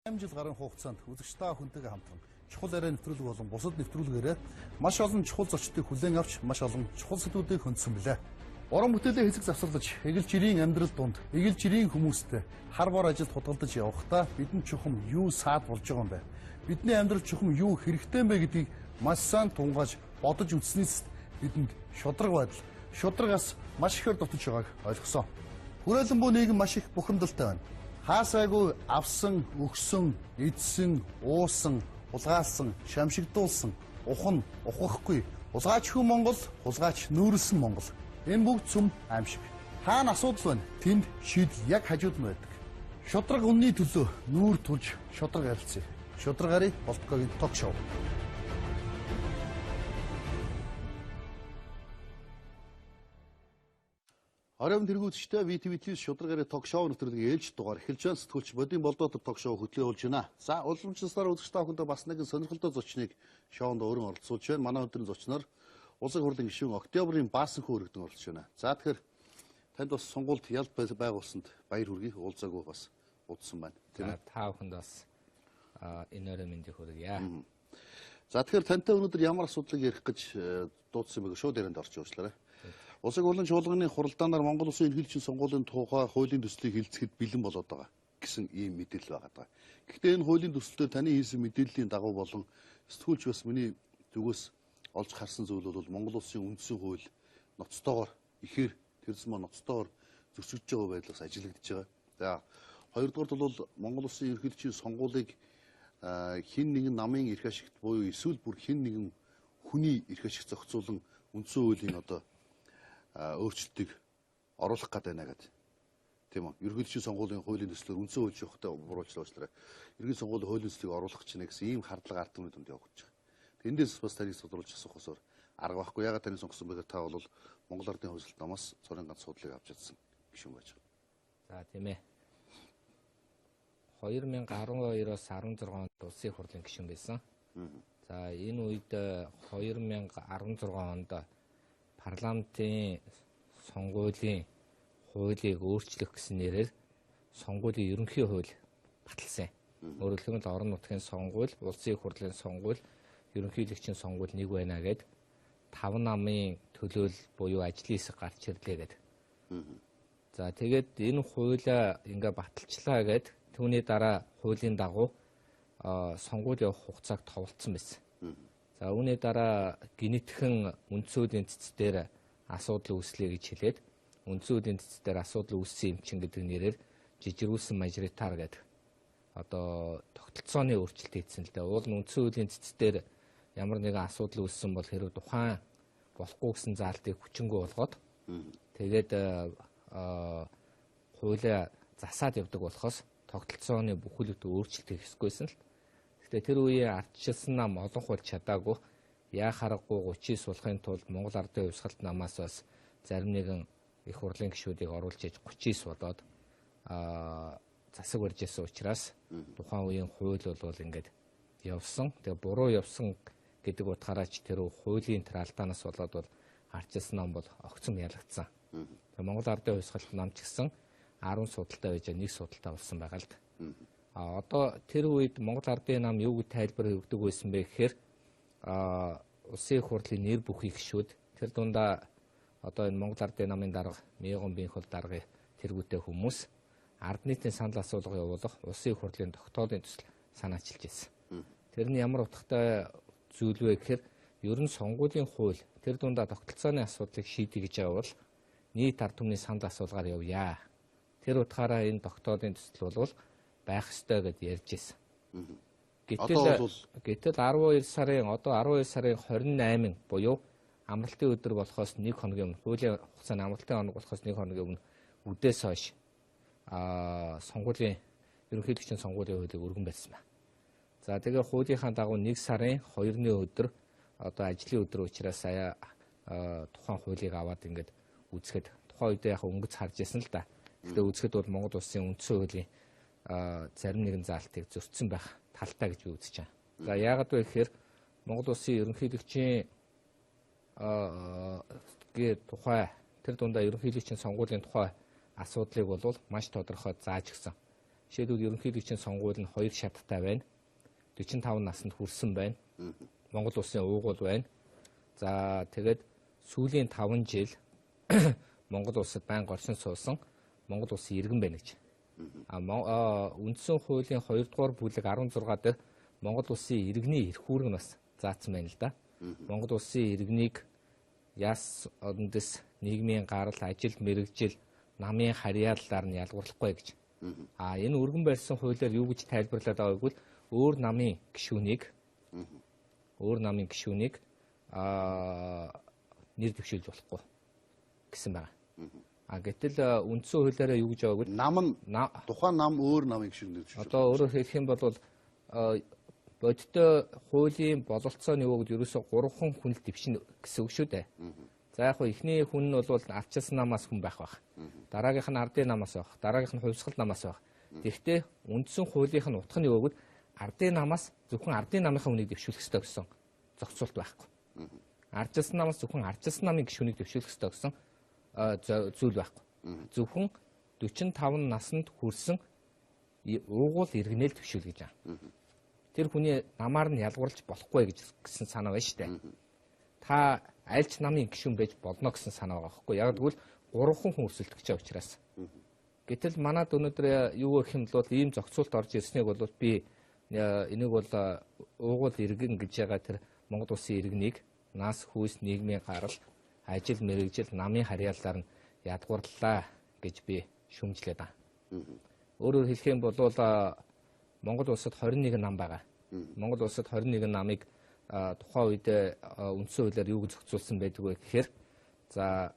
8 жил гарын хугацаанд үзэгч та хүнтэйгээ хамтран чухал яриа нэвтрүүлэг болон бусад нэвтрүүлгээрээ маш олон чухал зочдыг хүлээн авч маш олон чухал сэдвүүдийг хөндсөн билээ. Уран бүтээлээ хэсэг завсарлаж, эгэл жирийн амьдрал донд эгэл жирийн хүмүүстэй хар бор ажилд худалдаж явахдаа бидэнд чухам юу саад болж байгаа юм бэ? Бидний амьдрал чухам юу хэрэгтэй юм бэ гэдгийг маш сайн тунгааж бодож үзснээс бидэнд шудраг байдал, шудрагаас маш ихээр дутж байгааг ойлгосон. Хүрээлэн буй нийгэм маш их бухимдалтай байна. Хаасайгүй авсан, өгсөн, эдсэн, уусан, улгаалсан, шамшигдуулсан, ухан, ухахгүй, улгаач хүн Монгол, улгаач нүүрэлсэн Монгол. Энэ бүгд цөм аимшиг. Хаана асуудал байна? Тэнд шийдэл яг хажууд нь байдаг. Шудраг үнний төлөө нүүр тулж шудраг ярилцъя. Шудраг гарыг Болтгогийн ток шоу. Оройн тэргүүцчтэй VTV-с шудраг гарыг ток шоу нэвтрүүлгийн ээлж дугаар эхэлж байна. Сэтгүүлч Бодин Болдоотор ток шоу хөтлөө болж байна. За, уламжлалсаар үзэгч та бүхэндээ бас нэгэн сонирхолтой зочныг шоунд өрн оролцуулж байна. Манай өдрийн зочноор Улсын хурлын гишүүн Октябрийн Баасанхүү өргөдөн оролцож байна. За тэгэхээр танд бас сонгуульд ялт байгуулсанд баяр хүргэе. Уулзаагүй бас удсан байна. Тийм ээ. Та бүхэнд бас энэ өрөө мэндийг хүргье. За тэгэхээр тантай өнөөдөр ямар асуудлыг ярих гэж дуудсан бэ? Шууд ярианд орж уучлаарай. Улсын хурлын чуулганы хуралдаанаар Монгол Улсын эрхлэгчийн сонгуулийн тухай хуулийн төслийг хилцэхэд бэлэн болоод байгаа гэсэн ийм мэдээлэл байгаа. Гэхдээ энэ хуулийн төслөөр таны хийсэн мэдээллийн дагуу болон сэтгүүлч бас миний зүгээс олж харсан зүйл бол Монгол Улсын үндсэн хууль ноцтойгоор ихээр тэрс мөн ноцтойгоор зөрчигдөж байгаа байдлаас ажиглагдж байгаа. За хоёрдугаарт бол Монгол Улсын эрхлэгчийн сонгуулийг хин нэгэн намын эрх ашигт буюу эсвэл бүр хин нэгэн хүний эрх ашиг зохицуулан үндсэн хуулийн одоо өөрчлөлтийг оруулах гэдэг байна гэдэг. Тийм үү? Ерөнхийлөгчийн сонгуулийн хуулийн төслөөр үндсэн хууль жоохтой буруулчлаа уучлаарай. Ерөнхий сонгуулийн хуулийн төслийг оруулах чинь гэсэн ийм хардлага ард түмний дүнд явагдаж байгаа. Тэндээс бас таныг судруулж асуух усаар арга байхгүй. Ягаад таны сонгосон бэхээр та бол Монгол Ардын хувьсгалт намаас цорын ганц судлыг авч чадсан гишүүн байж байгаа. За тийм ээ. 2012-оос 16 онд улсын хурлын гишүүн байсан. За энэ үед 2016 онд парламентын сонгуулийн хуулийг өөрчлөх гэсэн нэрээр сонгуулийн ерөнхий хууль баталсан. Өөрөөр хэлбэл орон нутгийн сонгуул, улсын хурлын сонгуул, ерөнхийлөгчийн сонгуул нэг байна гэд 5 намын төлөөлөл буюу ажлын хэсэг гарч ирлээ гэд. За тэгээд энэ хуулиа ингээ баталчлаа гэд түүний дараа хуулийн дагуу сонгуул явах хугацааг товолцсон байсан. За үүний дараа гинэтхэн үндсүүлийн цэцээр асуудал үүслэе гэж хэлээд үндсүүлийн цэцээр асуудал үүссэн юм чин гэдэг нэрээр жижигрүүлсэн мажоритар гэдэг одоо тогтолцооны өөрчлөлт хийсэн л дээ. Уул нь үндсүүлийн цэцээр ямар нэгэн асуудал үүссэн бол хэрэг тухайн болохгүй гэсэн заалтыг хүчингү болгоод тэгээд хуулиа засаад явдаг болохоос тогтолцооны бүхэлд өөрчлөлт хийхгүйсэн л. Гэхдээ тэр үеийн ардчилсан нам олон хул чадаагүй яа харахгүй 30 суулгахын тулд Монгол Ардын хувьсгалт намаас бас зарим нэгэн их хурлын гишүүдийг оруулж иж 30 болоод засаг барьж ирсэн учраас тухайн үеийн хууль бол ингээд явсан. Тэгээ буруу явсан гэдэг утгаараа ч тэр хуулийн тэр алдаанаас болоод бол ардчилсан нам бол огцом ялагдсан. Тэгээ Монгол Ардын хувьсгалт нам ч гэсэн 10 судалтай байж нэг судалтай болсон байгаа л да. Одоо тэр үед Монгол Ардын нам юу гэж тайлбар өгдөг байсан бэ гэхээр улсын хурлын нэр бүхий гишүүд тэр дундаа одоо энэ Монгол Ардын намын дарга Мегон Бинхол даргын тэргүүтэй хүмүүс ард нийтийн санал асуулга явуулах улсын хурлын тогтоолын төсөл санаачилж ирсэн. Тэрний ямар утгатай зүйл вэ гэхээр ер нь сонгуулийн хууль тэр дундаа тогтолцооны асуудлыг шийдэх гэж байгаа бол нийт ард түмний санал асуулгаар явъя. Тэр утгаараа энэ тогтоолын төсөл бол байх ёстой гэд ярьж ирсэн. Гэтэл 12 сарын 28 буюу амралтын өдөр болохоос 1 хоногийн өмнө хуулийн хугацааны амралтын хоног болохоос 1 хоногийн өмнө үдээс хойш сонгуулийн ерөнхийлөгчийн сонгуулийн хуулийг өргөн барьсан байна. За тэгээ хуулийнхаа дагуу 1 сарын 2-ны өдөр одоо ажлын өдөр учраас сая тухайн хуулийг аваад ингээд үзэхэд тухайн үедээ яг өнгөц харж ирсэн л да. Гэхдээ үзэхэд бол Монгол Улсын үндсэн хуулийн зарим нэгэн заалтыг зөрчсөн байх талтай гэж би үзэж байна. За яагаад вэ гэхээр Монгол Улсын ерөнхийлөгчийн тухай тэр дундаа ерөнхийлөгчийн сонгуулийн тухай асуудлыг бол маш тодорхой зааж өгсөн. Жишээлбэл ерөнхийлөгчийн сонгуул нь 2 шаттай байна. 45 наснд хүрсэн байна. Монгол улсын уугуул байна. За тэгээд сүүлийн 5 жил Монгол улсад байнга оршин суусан Монгол улсын иргэн байна гэж. Үндсэн хуулийн 2 дугаар бүлэг 16 дээр Монгол улсын иргэний эрх үүрэг нь бас заасан байна л да. Монгол улсын иргэнийг яс одондос нийгмийн гарал, ажил, мэргэжил, намын харьяаллаар нь ялгуурлахгүй гэж. Энэ өргөн барьсан хуулиар юу гэж тайлбарлаад байгааг бол өөр намын гишүүнийг нэр дэвшүүлж болохгүй гэсэн байна. Гэтэл үндсэн хуулиараа юу гэж байгааг бол тухайн нам өөр намын гишүүн нэр дэвшүүлж. Одоо өөрөөр хэлэх юм бол бодиттой хуулийн бололцооны өгөөд ерөөсө 3 хүн л дэвшин гэсэн үг шүү дээ. За яг хөө эхний хүн нь бол ардчилсан намаас хүн байх байх. Дараагийнх нь ардын намаас байх. Дараагийнх нь хувьсгал намаас байх. Тэгэхдээ үндсэн хуулийнх нь утга нь өгөөд ардын намаас зөвхөн ардын намынхаа хүнийг дэвшүүлэх ёстой гэсэн зохицуулт байхгүй. Ардчилсан намаас зөвхөн ардчилсан намын гишүүнийг дэвшүүлэх ёстой гэсэн зүйл байхгүй. Зөвхөн 45 наснд хүрсэн уугуул иргэнэл дэвшүүл гэж байна. Тэр хүний намаар нь ялгуурлаж болохгүй гэсэн санаа байна шүү дээ. Та аль ч намын гишүүн байж болно гэсэн санаа байгаа байхгүй. Яг тэгвэл 3 хүн өрсөлдөх гэж учраас. Гэтэл манад өнөөдөр юу гэх юм бол ийм зохицуулт орж ирснийг бол би энийг бол уугуул иргэн гэж байгаа тэр Монгол улсын иргэнийг нас хүйс нийгмийн гарал, ажил, мэргэжил, намын харьяаллаар нь ядгуурлаа гэж би шүмжлээд байна. Өөрөөр хэлэх юм бол Монгол улсад 21 нам байгаа. Монгол улсад 21 намыг тухайн үед үндсэн хуулиар юу гэж зохицуулсан байдаг вэ гэхээр за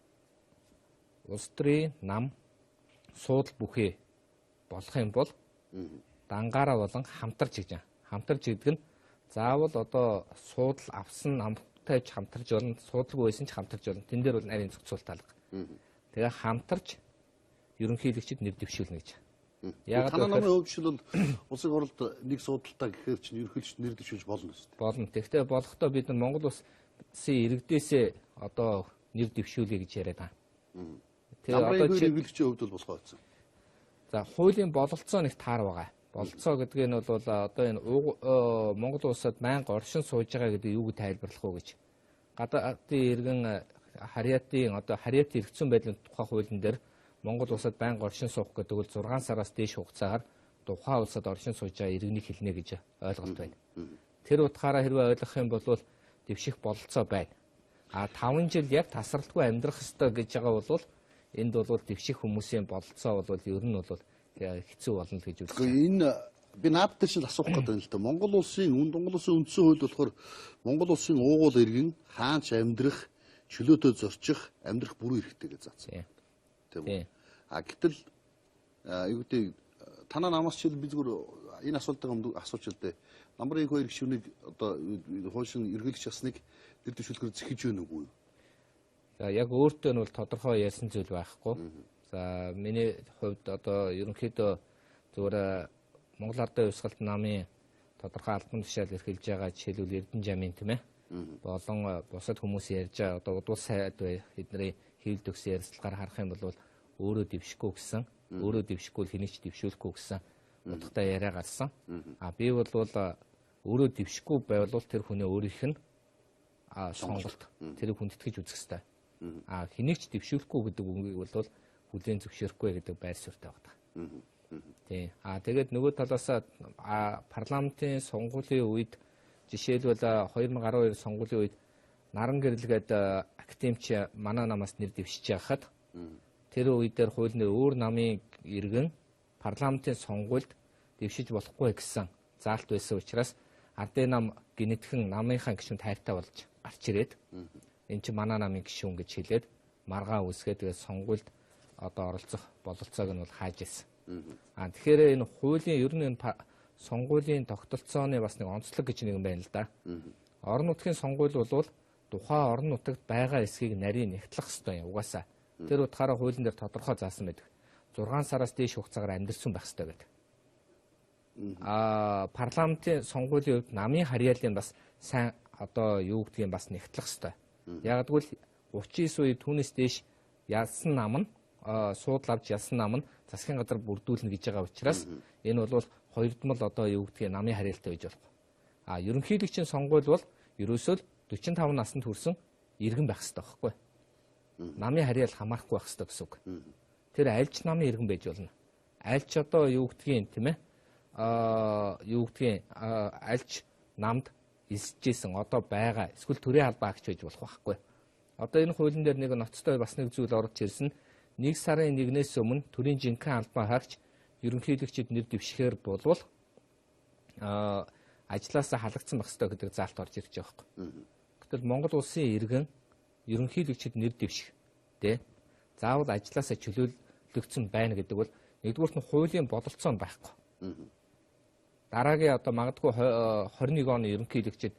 улс төрийн нам суудал бүхий болох юм бол дангаараа болон хамтарч гэж байна. Хамтарч гэдэг нь заавал одоо суудал авсан намтай ч хамтарч болно, суудалгүй байсан ч хамтарч болно. Тэн дээр бол нарийн зохицуулт алга. Тэгээ хамтарч ерөнхийлөгчд нэр дэвшүүлнэ гэж. Танай намын хөвчлөл улсын хурлд нэг суудалтай гэхээр чинь ерөнхийлөгчд нэр дэвшүүлж болно шүү дээ. Болно. Тэгэхдээ болохдоо бид нар Монгол улсын иргэдээсээ одоо нэр дэвшүүлье гэж яриад байна. Тэгээ одоо ерөнхийлөгчийн хувьд бол болохоо байсан. За хуулийн бололцоо нэг таар байгаа. Бололцоо гэдэг нь бол одоо энэ Монгол улсад байнга оршин сууж байгаа гэдэг юуг тайлбарлах уу гэж. Гадаадын иргэн харьяатын одоо харьяат хэрэгцсэн байдлын тухай хуулийн дээр Монгол улсад байнга оршин суух гэдэг бол 6 сараас дээш хугацаагаар тухайн улсад оршин сууж байгаа иргэнийг хэлнэ гэж ойлголт байна. Тэр утгаараа хэрвээ ойлгох юм бол дэвших бололцоо байна. 5 жил яг тасралтгүй амьдрах ёстой гэж байгаа бол энд бол дэвших хүмүүсийн бололцоо бол ер нь бол хэцүү болно гэж үздэг. Энэ би наадтай ч асуух гэдэг юм л да. Монгол улсын үндсэн хууль болохоор Монгол улсын уугуул иргэн хаанч амьдрах, чөлөөтэй зорчих, амьдрах бүрэн эрхтэй гэж заасан. Тийм үү? Гэтэл юу гэдэг танаа намаас чил би зүгээр энэ асуултыг асууч л дээ. Намрын 2 гишүүнийг одоо хуучин ерөнхийлөгч ясныг нэр дэвшүүлэхээр зэхэж байна уу? За яг өөртөө нь бол тодорхой ярьсан зүйл байхгүй. За миний хувьд одоо ерөнхийдөө зүгээр Монгол Ардын Хувьсгалт намын тодорхой албан тушаал эрхэлж байгаа жишээлбэл Эрдэнэжамын тийм ээ. Болон бусад хүмүүс ярьж байгаа одоо удуул сайд эдний хэвлэл төгсөн ярилцлагаар харах юм бол өөрөө дэвшихгүй гэсэн, өөрөө дэвшихгүй хэнийг ч дэвшүүлэхгүй гэсэн утгатай яриа гарсан. Би бол өөрөө дэвшихгүй байвал тэр хүний өөрийнх нь сонголт тэрийг хүндэтгэж үзэх ёстой. Хэнийг ч дэвшүүлэхгүй гэдэг үгийг бол хүлээн зөвшөөрөхгүй гэдэг байр суурьтай байна. Тийм. Тэгээд нөгөө талаас парламентын сонгуулийн үед жишээлбэл 2012 сонгуулийн үед Наран гэрэлгээд академич манай намаас нэр дэвшиж байхад тэр үед дээр хуулийн өөр намын иргэн парламентын сонгуульд дэвшиж болохгүй гэсэн заалт байсан учраас ардын нам гинэтхэн намынхаа гишүүн тайртай болж гарч ирээд энэ чи манай намын гишүүн гэж хэлээд маргаа үсгээд тэгээд сонгуульд одоо оролцох бололцоог нь бол хааж ирсэн. Тэгэхээр энэ хуулийн ер нь сонгуулийн тогтолцооны бас нэг онцлог гэж нэг юм байна л да. Орон нутгийн сонгуул бол тухайн орон нутагт байгаа эсхийг нарийн нэгтлэх ёстой юм угаасаа. Тэр утгаараа хуулийн дээр тодорхой заасан байдаг. 6 сараас дээш хугацаагаар амьдэрсэн байх ёстой байдаг. Парламентын сонгуулийн үед намын харьяалын бас сайн одоо юу гэдгийг бас нэгтлэх ёстой. Яг тэгвэл 39 үед түүнээс дээш ялсан нам нь суудал авч ялсан нам нь засгийн газар бүрдүүлнэ гэж байгаа учраас энэ бол хоёрдмол одоо юу гэдгийг намын харьяалтай байж болох. Ерөнхийлөгчийн сонгуул бол ерөөсөө 45 наснд хүрсэн иргэн байх хэрэгтэй байхгүй. Намын харьяал хамаарахгүй байх хэрэгтэй гэсэн үг. Тэр альч намын иргэн байж болно. Альч одоо юу гэдгийг тийм ээ юу гэдгийг альч намд эсжсэн одоо байгаа эсвэл төрийн албаа агч байж болох байхгүй. Одоо энэ хуулийн дээр нэг ноцтой бас нэг зүйл орж ирсэн. 1 сарын 1-ээс өмнө төрийн жинхэнэ албаа хаагч ерөнхийлөгчид нэр дэвшихээр болвол ажлаасаа халагдсан байх ёстой гэдэг заалт орж ирж байгаа байхгүй. Гэтэл Монгол улсын иргэн ерөнхийлөгчид нэр дэвших тэ заавал ажлаасаа чөлөөлөгдсөн байна гэдэг бол нэгдүгürt нь хуулийн бодолцоо нь байхгүй. Дараагийн одоо магадгүй 21 оны ерөнхийлөгчид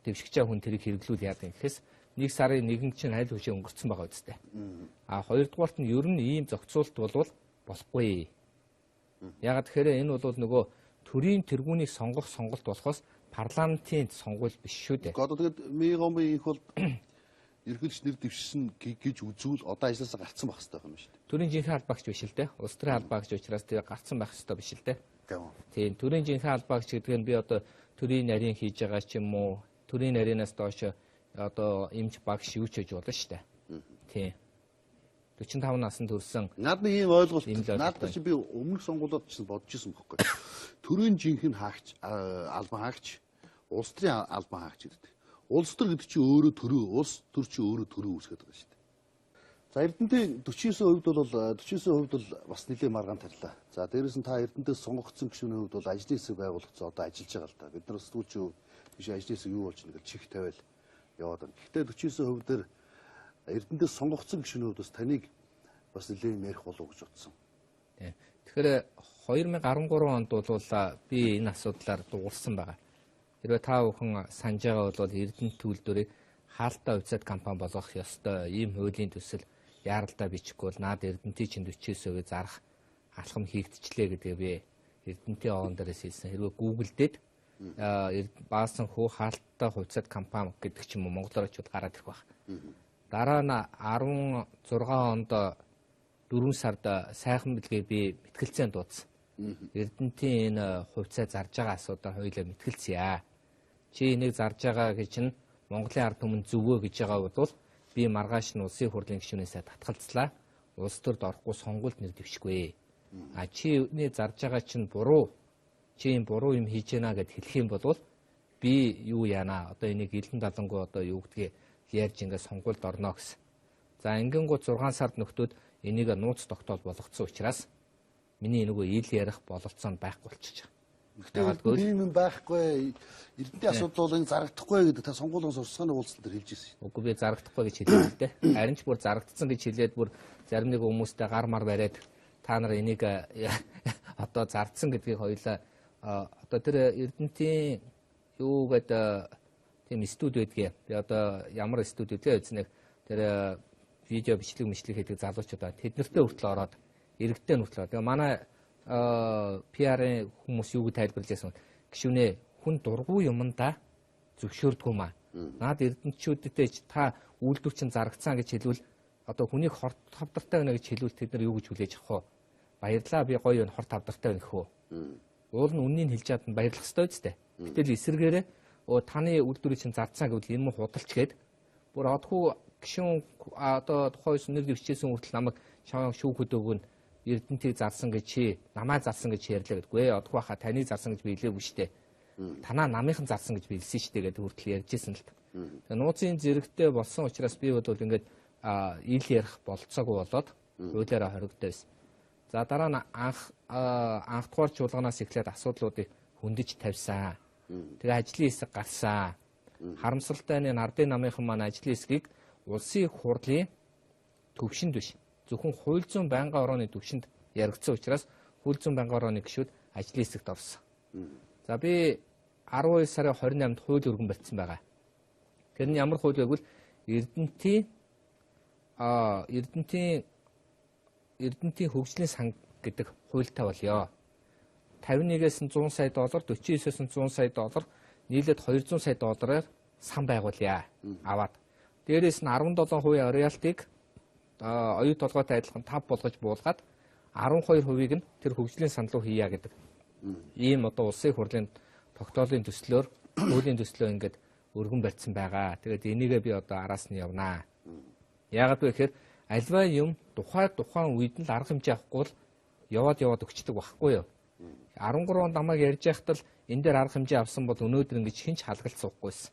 дэвшигч хүн тэрийг хэрэглүүл яадаг юм гэхээс 1 сарын 1-нд чинь аль хөшөө өнгөрцөн байгаа үстэй. Хоёрдугаарт нь ер нь ийм зохицуулт болвол болохгүй. Ягаад тэгэхээр энэ бол нөгөө төрийн тэргүүнийг сонгох сонголт болохоос парламентын сонгуул биш шүү дээ. Одоо тэгээд Мегомын их бол ерөнхийлөгч нэр дэвшсэн гэж үзвэл одоо ажлаасаа гарцсан байх хэрэгтэй юм шүү дээ. Төрийн жинхэнэ албаагч биш л дээ. Улс төрийн албаагч учраас тэгээ гарцсан байх хэрэгтэй биш л дээ. Тийм төрийн жинхэнэ албаагч гэдэг нь би одоо төрийн нарийн хийж байгаа ч юм уу төрийн нарийнаас доош одоо эмч багш юу ч хийж болно шүү дээ. Тийм 45 наснд хүрсэн над нэг ийм ойлголт надад чи би өмнөх сонгуулиуд ч бодож исэн байхгүй. Төрийн жинхэнэ хаагч албан хаагч улс төрийн албан хаагч гэдэг. Улс төр гэдэг чинь өөрөө төрөө улс төр чинь өөрөө төрөө үүсгэж байгаа шүү дээ. За Эрдэнэтийн 49% бол 49% бол бас нэлээд маргаан тарилаа. За дээрэс нь та Эрдэнэтээс сонгогдсон гишүүний хувьд бол ажлын хэсэг байгуулагдсан одоо ажиллаж байгаа л да. Бид нар сэтгүүлч юу биш ажлын хэсэг юу болж нэг чих тавиал яваад байна. Гэхдээ 49% дээр Эрдэнэтээс сонгогдсон гишүүний хувьд бас таныг бас нэлээд ярих болов гэж бодсон. Тэгэхээр 2013 онд бол би энэ асуудлаар дуурсан байгаа. Хэрвээ та бүхэн санаж байгаа бол Эрдэнэт төлөвлөрийг хаалттай хувьцаат компани болгох ёстой. Ийм хуулийн төсөл яаралдаа бичихгүй бол наад Эрдэнэтийн 49% зарах алхам хийгдчихлээ гэдэг би Эрдэнэтийн оон дээрээс хэлсэн. Хэрвээ Google-дэд баасан хөө хаалттай хувьцаат компани гэдэг ч юм уу монголоор очиод гараад ирэх байх. Дараа нь 16 онд 4 сард сайхан бэлгээ би мэтгэлцээ дуудсан. Эрдэнэтийн энэ хувьцаа зарж байгаа асуудал хоёулаа мэтгэлцье. Чи энийг зарж байгаа гэж нь Монголын ард түмэн зөвгөө гэж байгаа бол би маргааш нь улсын хурлын гишүүнээсээ татгалцлаа. Улс төрд орохгүй сонгуульд нэр дэвшгүй. Чи энийг зарж байгаа чинь буруу. Чи юм буруу юм хийж байна гэд хэлэх юм бол би юу яана? Одоо энийг элдэн далангуу одоо юу гэдгийг ярьж ингээд сонгуульд орно гэсэн. За ингэнгүүт 6 сард нөхдөөд энийг нууц тогтоол болгоцсон учраас миний нөгөө ил ярих бололцоо байхгүй болчихж байгаа. Тэгвэл ийм юм байхгүй. Эрдэнэтийн асуудал бол энэ зарагдахгүй гэдэг та сонгуулийн сурсгааны уулзалт дээр хэлж ирсэн. Үгүй би зарагдахгүй гэж хэлээ л дээ. Харин ч бүр зарагдсан гэж хэлээд бүр зарим нэг хүмүүстэй гар мар бариад та нар энийг одоо зардсан гэдгийг хоёлаа одоо тэр Эрдэнэтийн юу гэдэг тийм студи байдгийг би одоо ямар студи вэ эзнэг тэр видео бичлэг хийдэг залуучууд тэд нартэй хүртэл ороод иргэдтэй нүртлээ. Тэгээ манай PR-ын хүмүүс юу гэж тайлбарлажсэн гişүнээ хүн дургүй юмдаа зөвшөөрдгөө маа. Наад эрдэнтчүүдэд та үйлдвэр чинь зарагдсан гэж хэлвэл одоо хүнийг хорт тавдартай байна гэж хэлвэл тэд нар юу гэж хүлээж авах вэ? Баярлаа би гоё хорт тавдартай байна гэхүү. Уул нь үннийг хэлж чад нь баярлах ёстой үстэй. Гэтэл эсэргээрээ таны үйлдвэрийг чинь зардсан гэвэл энэ мөн худалч гээд бүр одгүй гişүн одоо тухайн нэр дэвшижсэн хүртэл намайг шүүхэд өгөн Эрдэнэтийг зарсан гэж чи намаа зарсан гэж ярьлаа гэдэггүй. Одох байхаа таныг зарсан гэж би хэлээгүй шүү дээ. Танаа намынхан зарсан гэж би хэлсэн шүү дээ гэдэг хүртэл ярьжсэн л та. Тэгээ нууцын зэрэгтэй болсон учраас би бол ингээд ил ярих болцоогүй болоод хуулиараа хоригдсон байсан. За дараа нь анх дугаар чуулганаас эхлээд асуудлуудыг хөндөж тавьсан. Тэгээ ажлын хэсэг гарсан. Харамсалтай нь ардын намынхан маань ажлын хэсгийг улсын хурлын төвшөнд биш зөвхөн хууль зүйн байнгын орооны төвшөнд яригдсан учраас хууль зүйн байнгын орооны гишүүд ажлын хэсэгт орсон. За би 12 сарын 28-нд хууль өргөн барьсан байгаа. Тэр нь ямар хууль вэ гэвэл Эрдэнэтийн хөгжлийн сан гэдэг хуультай болёо. 51-ээс нь 100 сая доллар, 49-ээс нь 100 сая доллар, нийлээд 200 сая доллараар сан байгуулъя. Аваад. Дээрээс нь 17% роялтыг оюу толгойтой адилхан 5 болгож буулгаад 12%-ийг нь тэр хөгжлийн санал руу хийя гэдэг. Ийм одоо улсын хурлын тогтоолын төслөөр хуулийн төслөө ингээд өргөн барьсан байгаа. Тэгээд энийгээ би одоо араас нь явнаа. Яагаад вэ гэхээр альва юм тухайн үед нь л арга хэмжээ авахгүй л яваад өгчдөг байхгүй юу? 13 онд намайг ярьж байхад л энэ дээр арга хэмжээ авсан бол өнөөдөр ингэж хинч халгалт суухгүйсэн.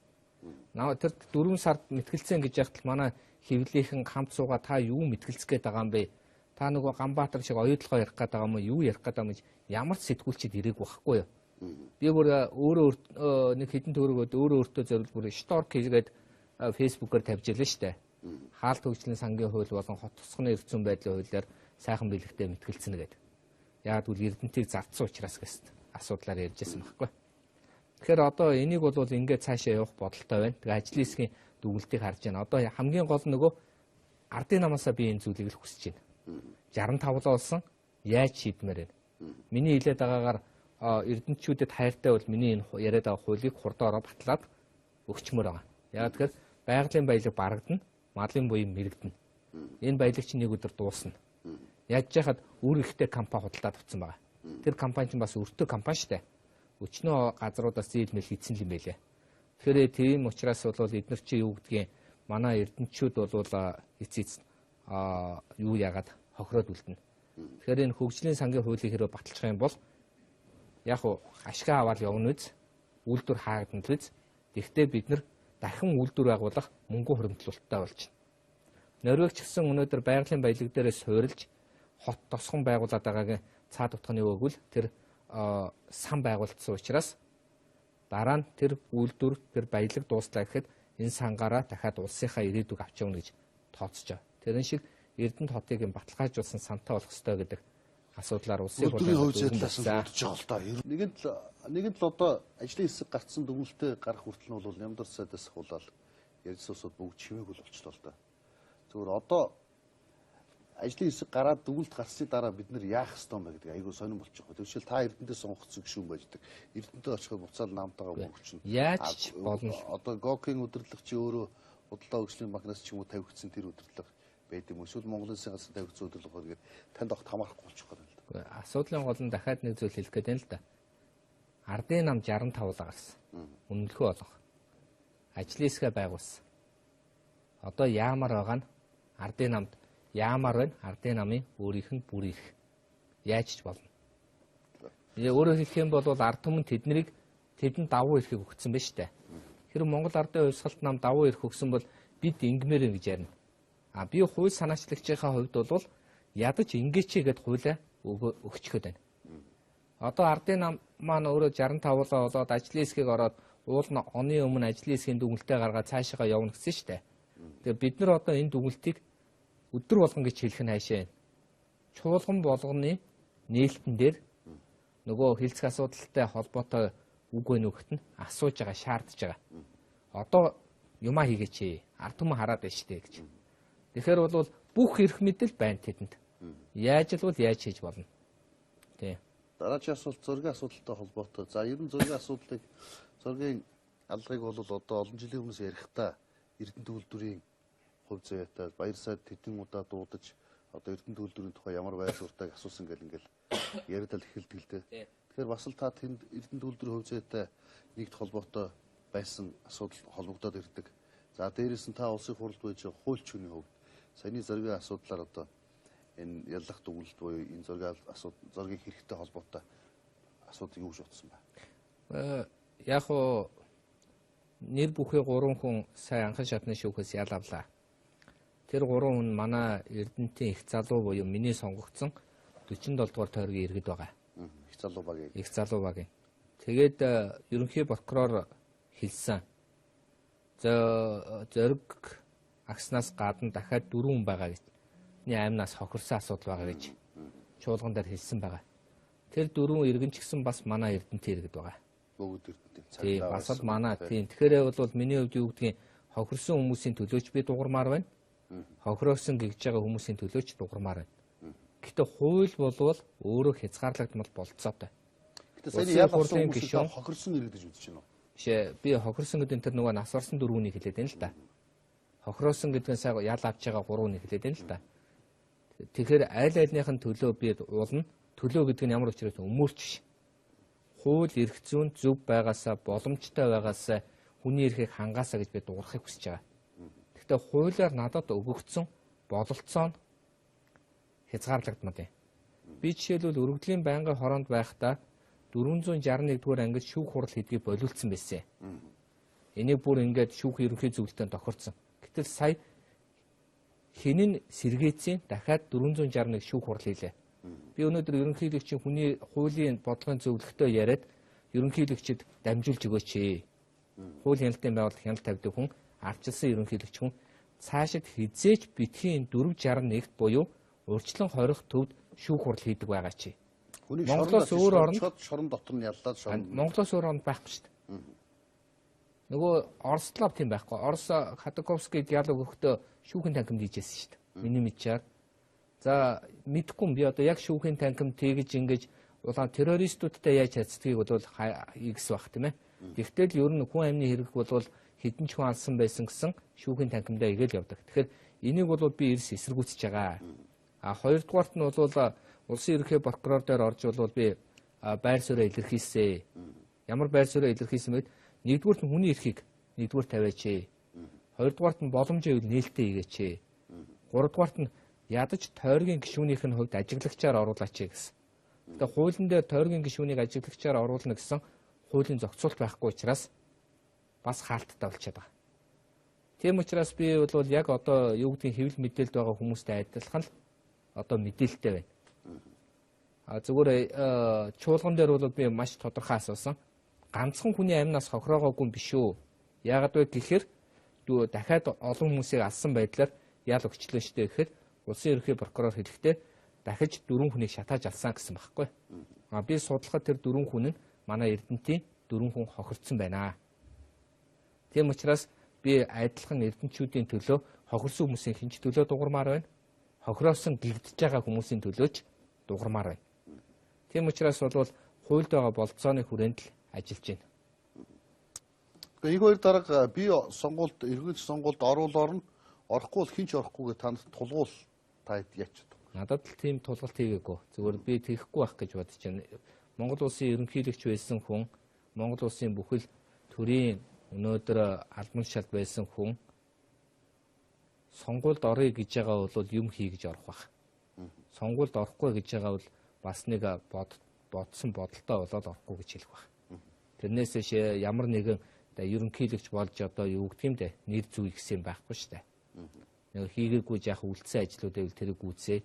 Тэр 4 сард мэтгэлцэн гэж яхад манай хөвлийнхэн хамт суугаа та юу мэтгэлцэх гээд байгаа юм бэ? Та нөгөө Ганбаатар шиг оюутлогоо ярих гээд байгаа юм уу? Юу ярих гээд байгаа юм гэж ямар ч сэтгүүлчид ирээг байхгүй юу? Би бүр өөрөө нэг хэдэн төгрөгөд өөртөө зориул бүр шторк хийгээд фэйсбүүкээр тавьж илэн штэ. Хаалт хөгжлийн сангийн хууль болон хот тусганы эрх зүйн байдлын хуулиар сайхан бэлэгтэй мэтгэлцэнэ гэдэг. Яг үл эрдэнтийг зардсан учраас гэсэн асуудлаар ярьжсэн байхгүй. Тэгэхээр одоо энийг бол ингээд цаашаа явах бодолтой байна. Тэгээ ажлын хэсгийн дүгнэлтийг харж байна. Одоо хамгийн гол нь нөгөө ардын намаасаа би энэ зүйлийг л хүсэж байна. 65-лаа болсон яаж шийдмээр байна. Миний хэлээд байгаагаар эрдэнтчүүдэд хайртай бол миний энэ яриад байгаа хуулийг хурдаараа батлаад өгчмөр байгаа. Яг тэгэхээр байгалийн баялаг барагдана, малын буян мэрэгдэнэ. Энэ баялаг чинь нэг өдөр дуусна. Яаж яхад үр ихтэй компани худалдаад авсан байгаа. Тэр компани чинь бас өртөө компани шүү дээ. Өчнөө газруудаас зээлмэл хийсэн юм байлээ. Тэгэхээр тийм учраас бол эдгээр чи юу гэдгийг манай эрдэнтчүүд бол эцэц юу яагаад хохироод үлдэнэ. Тэгэхээр энэ хөгжлийн сангийн хуулийг хэрэг баталчих юм бол яг уу ашгаа аваад явна үз, үйлдвэр хаагдана үз. Тэгвэл бид нар дахин үйлдвэр байгуулах мөнгө хуримтлалттай болж байна. Норвег ч гэсэн өнөөдөр байгалийн баялаг дээрээ суурилж хот тосгон байгуулад байгаагийн цаад утганы өгвөл тэр сан байгуулагдсан учраас дараа нь тэр үйлдвэр тэр баялаг дууслаа гэхэд энэ сангаараа дахиад улсынхаа ирээдүг авч явна гэж тооцож байгаа. Тэрэн шиг Эрдэнэт хотыг баталгаажуулсан сантай болох ёстой гэдэг асуудлаар улсын хурлын хөвжөөдлөөс бодож байгаа л та. Нэгэнт л одоо ажлын хэсэг гарцсан дүгнэлтэд гарах хүртэл нь бол Нямдар сайдаас хулаал ярьж суусууд бүгд чимээгүй л болчихлоо л да. Зүгээр одоо ажлын хэсэг гараад дүгнэлт гарсны дараа бид нэр яах ёстой юм бэ гэдэг айгүй сонирн болчих واخ. Тэгвэл та Эрдэнэтээ сонгогдсон гишүүн байждаг. Эрдэнэтэй очиход буцаад намтайгаа мөнгөчнө. Яаж болно? Одоо ГОК-ийн удирдлагч өөрөө худалдаа хөгжлийн банкнаас ч юм уу тавигдсан тэр удирдлага байд юм. Эсвэл Монголын засгийн газар тавигдсан удирдлага гэдэг танд огт хамаарахгүй болчих واخ юм л да. Асуудлын гол нь дахиад нэг зүйл хэлэх гээд байна л да. Ардын нам 65 гарсан. Үнэлэхүй болгох. Ажлын хэсгээ байгуулсан. Одоо яамаар байгаа нь ардын намд яамаар байна? Ардын намын өөрийнх нь бүр ирэх. Яаж ч болно. Өөрөөр хэлэх юм бол ард түмэн тэдэнд давуу эрхийг өгсөн байна шүү дээ. Тэр Монгол ардын хувьсгалт нам давуу эрх өгсөн бол бид ингэмээр гэж ярина. Би хууль санаачлагчийнхаа хувьд бол ядаж ингэч гэд хуулиа өгчөхөд байна. Одоо ардын нам маань өөрөө 65-лаа болоод ажлын хэсгийг ороод уул нь оны өмнө ажлын хэсгийн дүгнэлтээ гаргаад цаашаа явна гэсэн шүү дээ. Тэгээ бид нар одоо энэ дүгнэлтийг өдөр болгон гэж хэлэх нь хаашаа байна. Чуулган болгоны нээлтэн дээр нөгөө хилцэх асуудалтай холбоотой үг өгөхт нь асууж байгаа, шаардж байгаа. Одоо юмаа хийгээч. Ард түмэн хараад байна штэ гэж. Тэгэхээр бол бүх эрх мэдэл байна тэдэнд. Яаж л бол яаж хийж болно. Тий. Дараагийн асуулт зөргийн асуудалтай холбоотой. За ер нь зөргийн асуудлыг зөргийн алгыг бол одоо олон жилийн өмнөөс ярихдаа Эрдэнэт үйлдвэрийн хувь заяатай баяр сайд тэдэн удаа дуудаж одоо Эрдэнэт үйлдвэрийн тухай ямар байр суурьтайг асуусан ингээл яриад л эхэлдэг л дээ. Тэгэхээр бас л та тэнд Эрдэнэт үйлдвэрийн хувь заяатай нэгд холбоотой байсан асуудал холбогдоод ирдэг. За дээрээс нь та улсын хурлд байж хуульч хүний хувьд саяны зөргийн асуудлаар одоо энэ яллах дүгнэлт буюу энэ зөргийн хэрэгтэй холбоотой асуудал юу гэж утсан бэ? Яг уу нэр бүхий 3 хүн сая анхан шатны шүүхээс ял авлаа. Тэр 3 хүн манай Эрдэнэтийн их залуу буюу миний сонгогдсон 47 дугаар тойргийн иргэд байгаа. Их залуу багийн. Их залуу багийн. Тэгээд ерөнхий прокурор хэлсэн. Зориг агснаас гадна дахиад 4 хүн байгаа гэж. Аймнаас хохирсан асуудал байгаа гэж чуулган дээр хэлсэн байгаа. Тэр 4 иргэн ч гэсэн бас манай Эрдэнэтийн иргэд байгаа. Бүгд Эрдэнэтийн. Тийм бас л манай тийм. Тэгэхээр бол миний хувьд юу гэдгийг хохирсон хүмүүсийн төлөөч би дуурмаар байна. Хохироосон гэж байгаа хүмүүсийн төлөөч дуурмаар байна. Гэхдээ хууль болвол өөрөө хязгаарлагдмал болцоотой. Гэхдээ саяны яг хурдан гишүүн хохирсон иргэдэж үзэж байна уу? Жишээ би хохирсон гэдэг тэр нөгөө нас орсон 4-ийг хэлээд байна л да. Хохироосон гэдэг нь сайн ял авч байгаа 3-ыг хэлээд байна л да. Тэгэхээр аль альныхын төлөө би уулна. Төлөө гэдэг нь ямар учраас өмөрч биш. Хууль эрх зүйн зөв байгаасаа, боломжтой байгаасаа хүний эрхийг хангаасаа гэж би дуурахыг хүсэж байгаа. Гэхдээ хуулиар надад өгөгдсөн бололцоо нь хязгаарлагдмал юм. Би жишээлбэл өргөдлийн байнгын хороонд байхдаа 461 дугаар ангид шүүх хурал хийдгийг болиулсан байсан. Энийг бүр ингээд шүүх ерөнхий зөвлөлтөнд тохирсон. Гэтэл сая хинэн сэргээцийн дахиад 461 шүүх хурал хийлээ. Би өнөөдөр ерөнхийлөгчийн хүний хуулийн бодлогын зөвлөлтөд яриад ерөнхийлөгчд дамжуулж өгөөч. Хуулийн хяналтын байгууллага хяналт тавьдаг хүн, ардчилсан ерөнхийлөгч хүн цаашид хизээж битгий 461-т буюу урьдчилан хорих төвд шүүх хурал хийдэг байгаа чи. Монголоос өөр оронд шорон дотор нь яллаад шорон. Монголоос өөр оронд байхгүй шүү дээ. Нөгөө Орслав тийм байхгүй. Орос Ходорковскийд ял өгөхдөө шүүхийн танхимд хийжсэн шүү дээ. Миний мэдчээр. За мэдхгүй би одоо яг шүүхийн танхимд тэгж ингэж улаан террористуудтай яаж харьцдгийг бол игс бах тийм ээ. Тэгтэл ер нь хүн амны хэрэг бол хэдэн ч хүн алсан байсан гэсэн шүүхийн танхимдаа игээл явдаг. Тэгэхээр энийг бол би эрс эсэргүүцэж байгаа. А хоёрдугаарт нь бол улсын ерөнхий прокурор дээр орж бол би байр суурь илэрхийлсэн. Ямар байр суурь илэрхийлсэн бэ? Нэгдүгüүрт нь хүний эрхийг нэгдүгээр тавиач. Хоёрдугаарт нь боломжийн үйл нээлттэй хийгээч. Гуравдугаарт нь ядаж тойргийн гишүүнийх нь хувьд ажиглагчаар оруулаач гэсэн. Тэгэхээр хуулийн дээр тойргийн гишүүнийг ажиглагчаар оруулна гэсэн хуулийн зохицуулт байхгүй учраас бас хаалттай болчиход байгаа. Тийм учраас би бол яг одоо юу гэдгийг хэвлэл мэдээлэлд байгаа хүмүүстэй адилхан л одоо мэдээлэлтэй байна. Зүгээр чуулган дээр бол би маш тодорхой асуусан. Ганцхан хүний амнаас хохироогоогүй юм биш үү? Яагаад вэ гэхээр дахиад олон хүмүүсийг алсан байдлаар ял өгчлөө штэ гэхээр улсын ерөнхий прокурор хэлэхдээ дахиж 4 хүнийг шатааж алсан гэсэн байхгүй. Би судлахад тэр 4 хүн нь манай Эрдэнэтийн 4 хүн хохирцсон байна. Тийм учраас би адилхан эрдэнчүүдийн төлөө хохирсон хүмүүсийн хинч төлөө дуурмаар байна. Хохироосон гэгдэж байгаа хүмүүсийн төлөөч дуурмаар байна. Тийм учраас бол хуульд байгаа болцооны хүрээнд л ажиллаж байна. Тэгээ энэ хоёр дарга би сонгуульд эргэж сонгуульд оруулоор нь орохгүй бол хинч орохгүйгээ танд тулгуул та яач вэ? Надад л тийм тулгалт хийгээгүй. Зүгээр би тэхгүй байх гэж бодож байна. Монгол улсын ерөнхийлөгч байсан хүн, Монгол улсын бүхэл төрийн өнөөдөр албан тушаалд байсан хүн сонгуульд орё гэж байгаа бол юм хий гэж орох байх. Сонгуульд орохгүй гэж байгаа бол бас нэг бодсон бодолтой болоод орохгүй гэж хэлэх байх. Тэрнээс ямар нэгэн ерөнхийлөгч болж одоо юу гэх юм бэ? Нэр зүй гэсэн байхгүй шүү дээ. Нэг хийгээгүй яах үлдсэн ажлууд байвал тэрийг гүйцээ.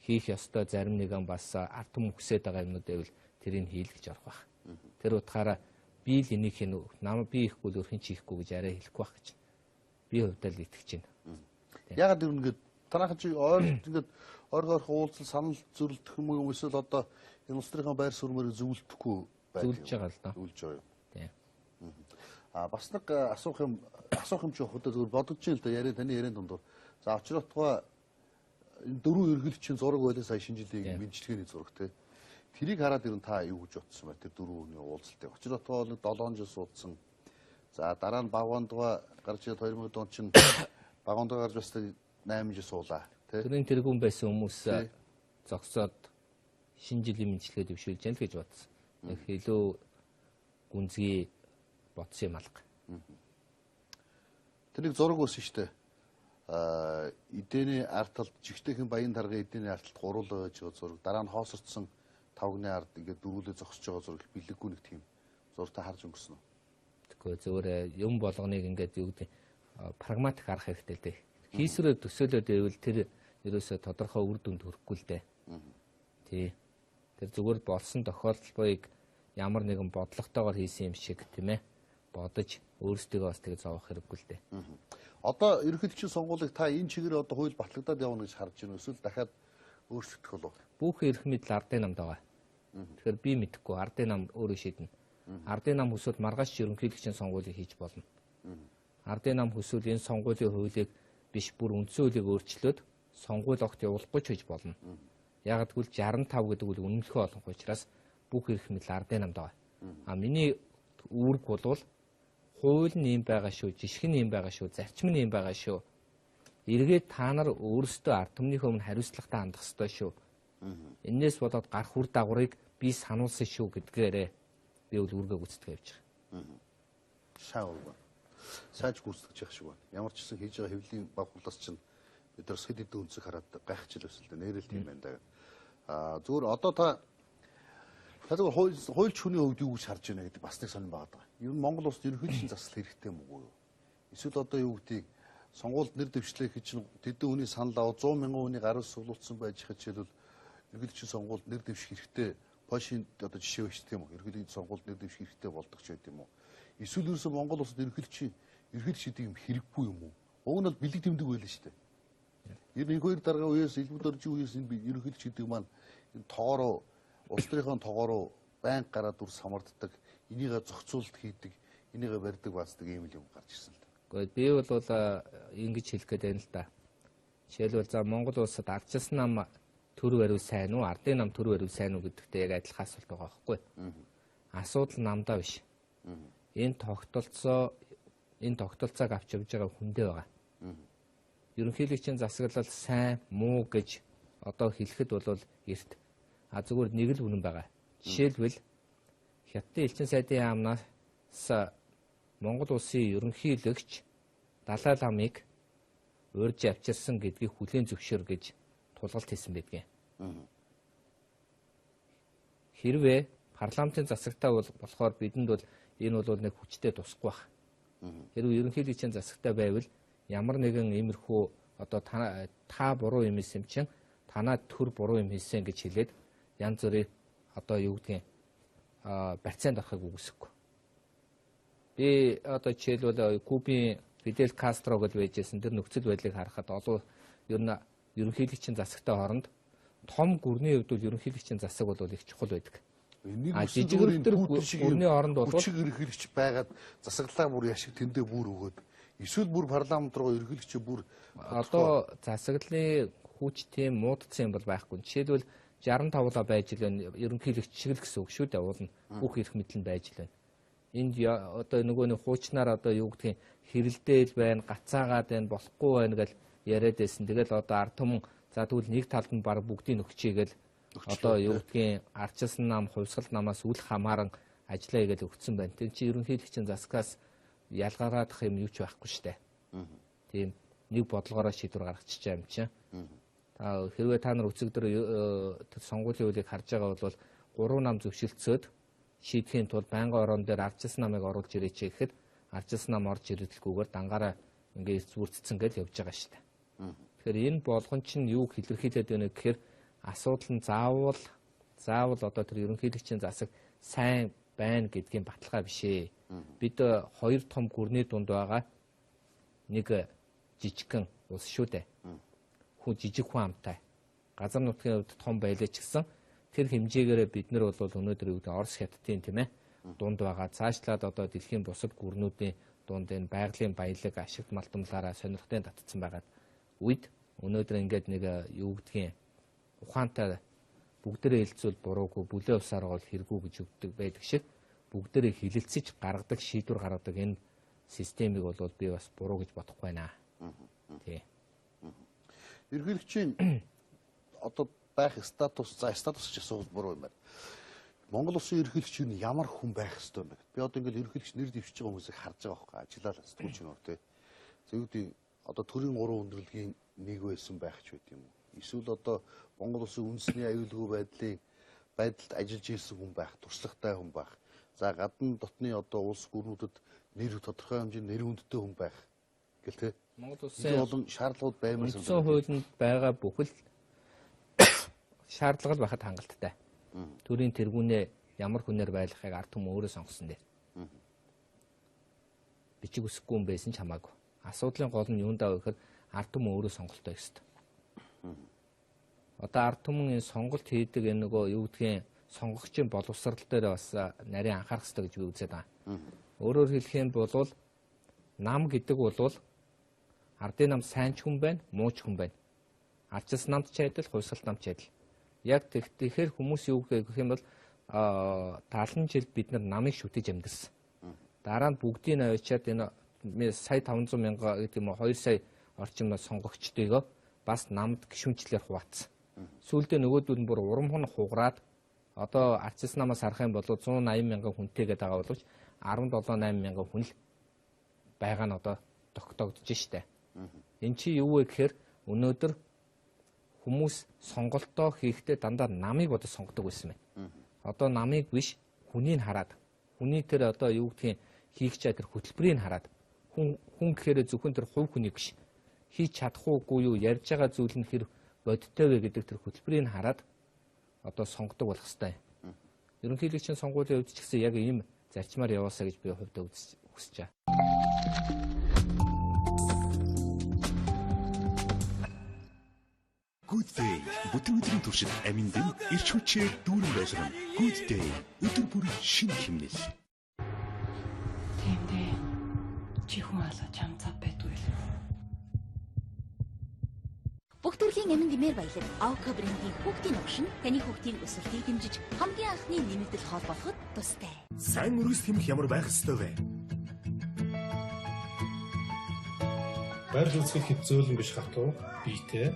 Хийх ёстой зарим нэгэн бас ард түмэн хүсэж байгаа юмнууд байвал тэрийг хийл гэж орох байх. Тэр утгаараа би л энийг хийнэ. Би ихгүй л өрхөн чи ихгүй гэж арай хэлэхгүй байх гэж. Би хувьдаа л итгэж байна. Ягаад гэвэл ингээд танайхан чи ингээд ойргоор уулзал санал зөрөлдөх юм эсвэл одоо энэ улс төрийн байр суурьмаар зөвлөдөхгүй зөвлөж байгаа л да. Зөвлөж байгаа юм. Тийм. Бас нэг асуух юм чи хөдөө зөв бодож ийн л да яриа таны яриан дундуур. За очротгоо энэ дөрвөн эргэлтчийн зураг байлаа сая шинэ жилийн мэдчилгээний зураг те. Тэрийг хараад ирэн та юу гэж бодсон бэ? Тэр дөрвөн хүний уулзалтыг. Очротгоо 7 жил суудсан. За дараа нь Багвандгаа гарч ирээд 2000 онд чинь Багвандгаа гарч бас 8 жил суулаа. Тэрийн тэргүүн байсан хүмүүс зогсоод шинэ жилийн мэдчилгээ дэвшүүлж яана л гэж бодсон. Их илүү гүнзгий бодсон юм алга. Тэр нэг зураг байсан шүү дээ. Эдээний арталд жигтэйхэн баян таргын эдээний арталд гуруулаа гэж зураг. Дараа нь хоосорцсон тавгны ард ингээд дөрвөлөө зогсож байгаа зураг бэлэггүй нэг тийм зураг та харж өнгөрсөн үү? Тэгэхгүй зөвөр юм болгоныг ингээд юу гэдэг прагматик харах хэрэгтэй л дээ. Хийсрээ төсөөлөд байвал тэр ерөөсө тодорхой үр дүнд хүрэхгүй л дээ. Тий. Тэр зүгээр болсон тохиолдлыг ямар нэгэн бодлоготойгоор хийсэн юм шиг тийм ээ бодож өөрсдөө бас тэгээ зовох хэрэггүй л дээ. Одоо ерөнхийлөгчийн сонгуулийг та энэ чигээр одоо хууль батлагдаад явна гэж харж байна. Эсвэл дахиад өөрчлөгдөх болов? Бүх эрх мэдэл ардын намд байгаа. Тэгэхээр би мэдэхгүй ардын нам өөрөө шийднэ. Ардын нам хүсвэл маргааш ерөнхийлөгчийн сонгуулийг хийж болно. Ардын нам хүсвэл энэ сонгуулийн хуулийг биш бүр үндсэн хуулийг өөрчлөөд сонгууль огт явуулахгүй ч гэж болно. Яг гэвэл 65 гэдэг үл үнэмлэхөө олонх учраас бүх эрх мэдэл ардын намд байгаа. Миний үүрэг бол хууль нь юм байгаа шүү, жишг нь юм байгаа шүү, зарчим нь юм байгаа шүү. эргээд та нар өөрсдөө ард түмнийхөө өмнө хариуцлагатай хандах ёстой шүү. Энээс болоод гарах үр дагаврыг би сануулсан шүү гэдгээрээ би бол үргээ гүйцэтгэж явж байгаа. Шаавал сайж гүйцэтгэж явах шиг байна. Ямар ч гэсэн хийж байгаа хэвлэлийн баг хулаас чинь бид нар хэд хэдэн үнцэг хараад гайхчихлаа өсөл дээ. Нэрэл тийм байна даа. Зүгээр одоо та зүгээр хуульч хүний хувьд юу гэж харж байна гэдэг бас нэг сонирн байгаа даа. Ер нь Монгол улсад ерөнхийлөгчийн засал хэрэгтэй юм уу юу? Эсвэл одоо юу гэдгийг сонгуульд нэр дэвшлээ гэж чинь тэдэн хүний санал аваад 100 мянган хүний гараас суулгацсан байж хичээлбэл ерөнхийлөгчийн сонгуульд нэр дэвших хэрэгтэй. Польшийн одоо жишээ байж тийм үү? Ерөнхийлөгчийн сонгуульд нэр дэвших хэрэгтэй болдог ч байт юм уу? Эсвэл ерөөсөө Монгол улсад ерөнхийлөгч гэдэг юм хэрэггүй юм уу? Уг нь бол бэлэг тэмдэг байлаа шүү дээ. Ер нь 2 дараагийн үеэс элбэг дөржин үеэс энэ ерөнхийлөгч гэдэг маань энэ тоогоороо улс төрийн тоогоороо байнга гараад дүр самарддаг, энийгээ зохицуулт хийдэг, энийгээ барьдаг баацдаг ийм юм гарч ирсэн л дээ. Гэхдээ би бол ингэж хэлэх гээд байна л да. Жишээлбэл за Монгол улсад ардчилсан нам төр бариу сайн уу, ардын нам төр бариу сайн уу гэдэгтээ яг адилхан асуулт байгаа байхгүй. Асуудал намдаа биш. Энэ тогтолцоог авч явж байгаа хүндээ байгаа. Ерөнхийлөгчийн засаглал сайн муу гэж одоо хэлэхэд бол эрт зүгээр нэг л үнэн байгаа. Жишээлбэл Хятадын элчин сайдын яамнаас Монгол улсын ерөнхийлөгч Далай ламыг урьж авчирсан гэдгийг хүлээн зөвшөөр гэж тулгалт хийсэн байдгийн. Хэрвээ парламентын засагтай болохоор бидэнд бол энэ бол нэг хүчтэй тусахгүй байх. Хэрвээ ерөнхийлөгчийн засагтай байвал ямар нэгэн иймэрхүү одоо та буруу юм хийсэн чинь танаа төр буруу юм хийсэн гэж хэлээд янз бүрийн одоо юу гэдгийг барьцаанд орохыг үгүйсэхгүй. Би одоо жишээлбэл Кубын Фидель Кастро гэж байжсэн тэр нөхцөл байдлыг харахад олон ер нь ерөнхийлөгчийн засагтай хооронд том гүрний хувьд бол ерөнхийлөгчийн засаг бол их чухал байдаг. Жижиг гүрний хооронд бол хүчиг ерөнхийлөгч байгаад засаглалаа бүр яшиг тэндээ бүр өгөөд эсвэл бүр парламент руу ерөнхийлөгч бүр одоо засаглалын хүч тийм муудсан юм бол байхгүй. Жишээлбэл 65-аа байж л ерөнхийлөгч шиг л гэсэн үг шүү дээ. Уул нь бүх эрх мэдэл нь байж л байна. Энд одоо нөгөө нэг хуучнаар одоо юу гэдгийг хэрэлдээл байна, гацаагаад байна, болохгүй байна гэж яриад байсан. Тэгэл одоо ард түмэн за тэгвэл нэг талд нь баг бүгдийг өгчийгээл одоо юу гэдгийг ардчилсан нам, хувьсгал намаас үл хамааран ажиллая гэж өгсөн байна. Тэр чинь ерөнхийлөгчийн засгаас ялгараадах юм юу ч байхгүй штэ. Тийм нэг бодлогоороо шийдвэр гаргачих юм чинь. Хэрвээ та нар өцөгдөр сонгуулийн хуулийг харж байгаа бол 3 нам зөвшөлдсөд шийдэхийн тулд байнгын орон дээр ардчилсан намыг оруулж ирээч гэхэд ардчилсан нам орж ирэлгүйгээр дангаараа ингээд зүрцсэн гэж явж байгаа шүү дээ. Тэгэхээр энэ болгон чинь юуг илэрхийлээд байна гэхээр асуудал нь заавал одоо тэр ерөнхийлөгчийн засаг сайн байна гэдгийн баталгаа биш ээ. Бид 2 том гүрний дунд байгаа нэг жижигхэн улс шүү дээ. Жижиг хүн амтай. Газар нутгийн хувьд том байлаа ч гэсэн тэр хэмжээгээр бид нар бол өнөөдөр Орос Хятадын тийм ээ дунд байгаа. Цаашлаад одоо дэлхийн бусад гүрнүүдийн дунд энэ байгалийн баялаг ашигт малтамлаараа сонирхтын татсан байгаа үед өнөөдөр ингээд нэг юу гэдгийг ухаантай бүгдээрээ хэлцүүл буруугүй бүлээ усаар бол хэрэггүй гэж өгдөг байдаг шиг бүгдээрээ хилэлцэж гаргадаг шийдвэр гаргадаг энэ системийг бол би бас буруу гэж бодохгүй байна. Тий. Ерөнхийлөгчийн одоо байх статус ч асуувал буруу юм байна. Монгол улсын ерөнхийлөгч нь ямар хүн байх ёстой юм бэ? Би одоо ингээд ерөнхийлөгч нэр дэвшиж байгаа хүмүүсийг харж байгаа байхгүй ажиллаа сэтгүүлч нөр тий. Зөвхөн одоо төрийн 3 өндөрлөгийн нэг байсан байх ч байт юм уу? Эсвэл одоо Монгол улсын үндэсний аюулгүй байдалд ажиллаж ирсэн хүн байх, туршлагатай хүн байх. За гадна дотны одоо улс гүрнүүдэд нэр тодорхой хэмжээний нэр хүндтэй хүн байх гэл тий. Монгол улсын олон шаардлагууд баймаар үндсэн хуулинд байгаа бүхэл шаардлага байхад хангалттай. Төрийн тэргүүнээ ямар хүнээр байлгахыг ард түмэн өөрөө сонгосон дээр. Бичиг үсэхгүй юм байсан ч хамаагүй. Асуудлын гол нь юунд байгаа гэхээр ард түмэн өөрөө сонголтоо ёстой. Одоо ард түмэн энэ сонголт хийдэг энэ нөгөө юу гэдгийг сонгогчийн боловсрал дээр бас нарийн анхаарах хэрэгтэй гэж би үзээд байгаа. Өөрөөр хэлэх юм бол нам гэдэг бол ардын нам сайн ч хүн байна, муу ч хүн байна. Ардчилсан намд ч адил, хувьсгалт намд ч адил. Яг тэгэхээр хүмүүс юу гэх юм бол 70 жил бид нар намыг шүтэж амьдэрсэн. Дараа нь бүгдийг нь авчиад энэ сая 500 мянга гэдэг юм уу 2 сая орчин сонгогчдыг бас намд гишүүнчлэр хуваацсан. Сүүлдээ нөгөөдөл нь бүр урам хон хугараад одоо арчилсан намаас харах юм бол 180 мянган хүнтэйгээд байгаа боловч 17-8 мянган хүн л байгаа нь одоо тогтоогдож штэ. Эн чи юу вэ гэхээр өнөөдөр хүмүүс сонголтоо хийхдээ дандаа намыг бодож сонгодог байсан байна. Одоо намыг биш хүнийг хараад хүний тэр одоо юу гэдгийг хийх чад тэр хөтөлбөрийг хараад хүн гэхээр зөвхөн тэр хувь хүний биш хийж чадах уугүй юу ярьж байгаа зүйл нь хэр бодиттой вэ гэдэг тэр хөтөлбөрийг хараад одоо сонгодог болох хэвээр. Ерөнхийлөгчийн сонгуулийн хувьд ч гэсэн яг ийм зарчмаар яваасаа гэж би хувьдаа хүсэж байна. Good day. Бүтэн өдрийн туршид амин дэм ирч хүчээр дүүрэн байшрам. Good day. Өдөр бүр шинэ хэмнэл. Тийм дээ. Чи хүн алга чам цав байдгүй л. Бүх төрлийн амин гэмээр баялаг Авка брендийн хүүхдийн огшин таны хүүхдийн өсөлтийг дэмжиж хамгийн анхны нэмэгдэл хоол болоход тустай. Сайн өрөөс тэмх ямар байх ёстой вэ? Барил үүсгэх хэвзөөлөн биш хатуу биетэй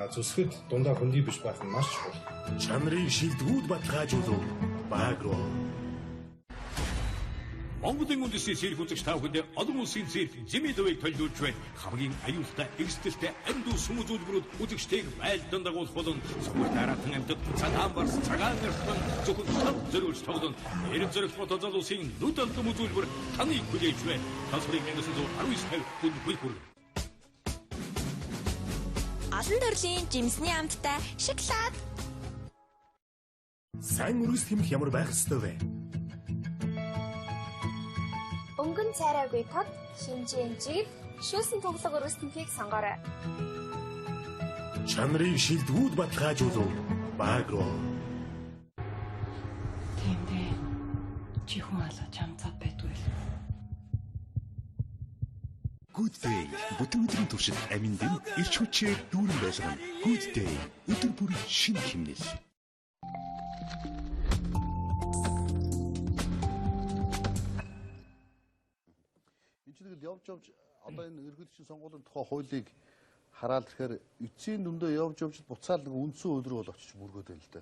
зүсгэд дундаа хөндөй биш байх нь маш чухал. Чанарыг шилдэгүүд баталгаажуулав. Багро. Монголын үндэсний цэрэг үзэгч та бүхэнд олон улсын цэрэг Зэмэдөвийг төлөвлөж байна. Хамгийн аюултай, эрсдэлтэй амьд сүм үзүүлбэрүүд үзэгчдийг байлдан дагуулах болон сүмээр дараатан амьтад цагаан барс, цагаан эртхэн зөвхөн тав зориулж тоглон. Эрэг зоригт бодол улсын нүд алтан үзүүлбэр таныг хүлээж байна. Тасрын 1919 хүн бүхүр. Олон төрлийн жимсний амттай шоколад. Сайн өрөөс тэмх ямар байх ёстой вэ? Өнгөн цайраагүй тод шинжээнжийг шүүсэн тоглог өрөстөнхийг сонгоорой. Чанарыг шилдэгүүд баталгаажуулав. Багро. Тийм дээ. Чи хүн алга чам цав байдгүй л. Good day. Бүтэн өдрийн туршид амин дэм ирч хүчээр дүүрэн байшрам. Good day. Өдөр бүр шинэ хэмнэл. Явж одоо энэ ерөнхийлөгчийн сонгуулийн тухай хуулийг хараад ирэхээр эцсийн дүндээ явж буцаал нэг үндсэн өдрөө бол очиж мөргөөд байна л да.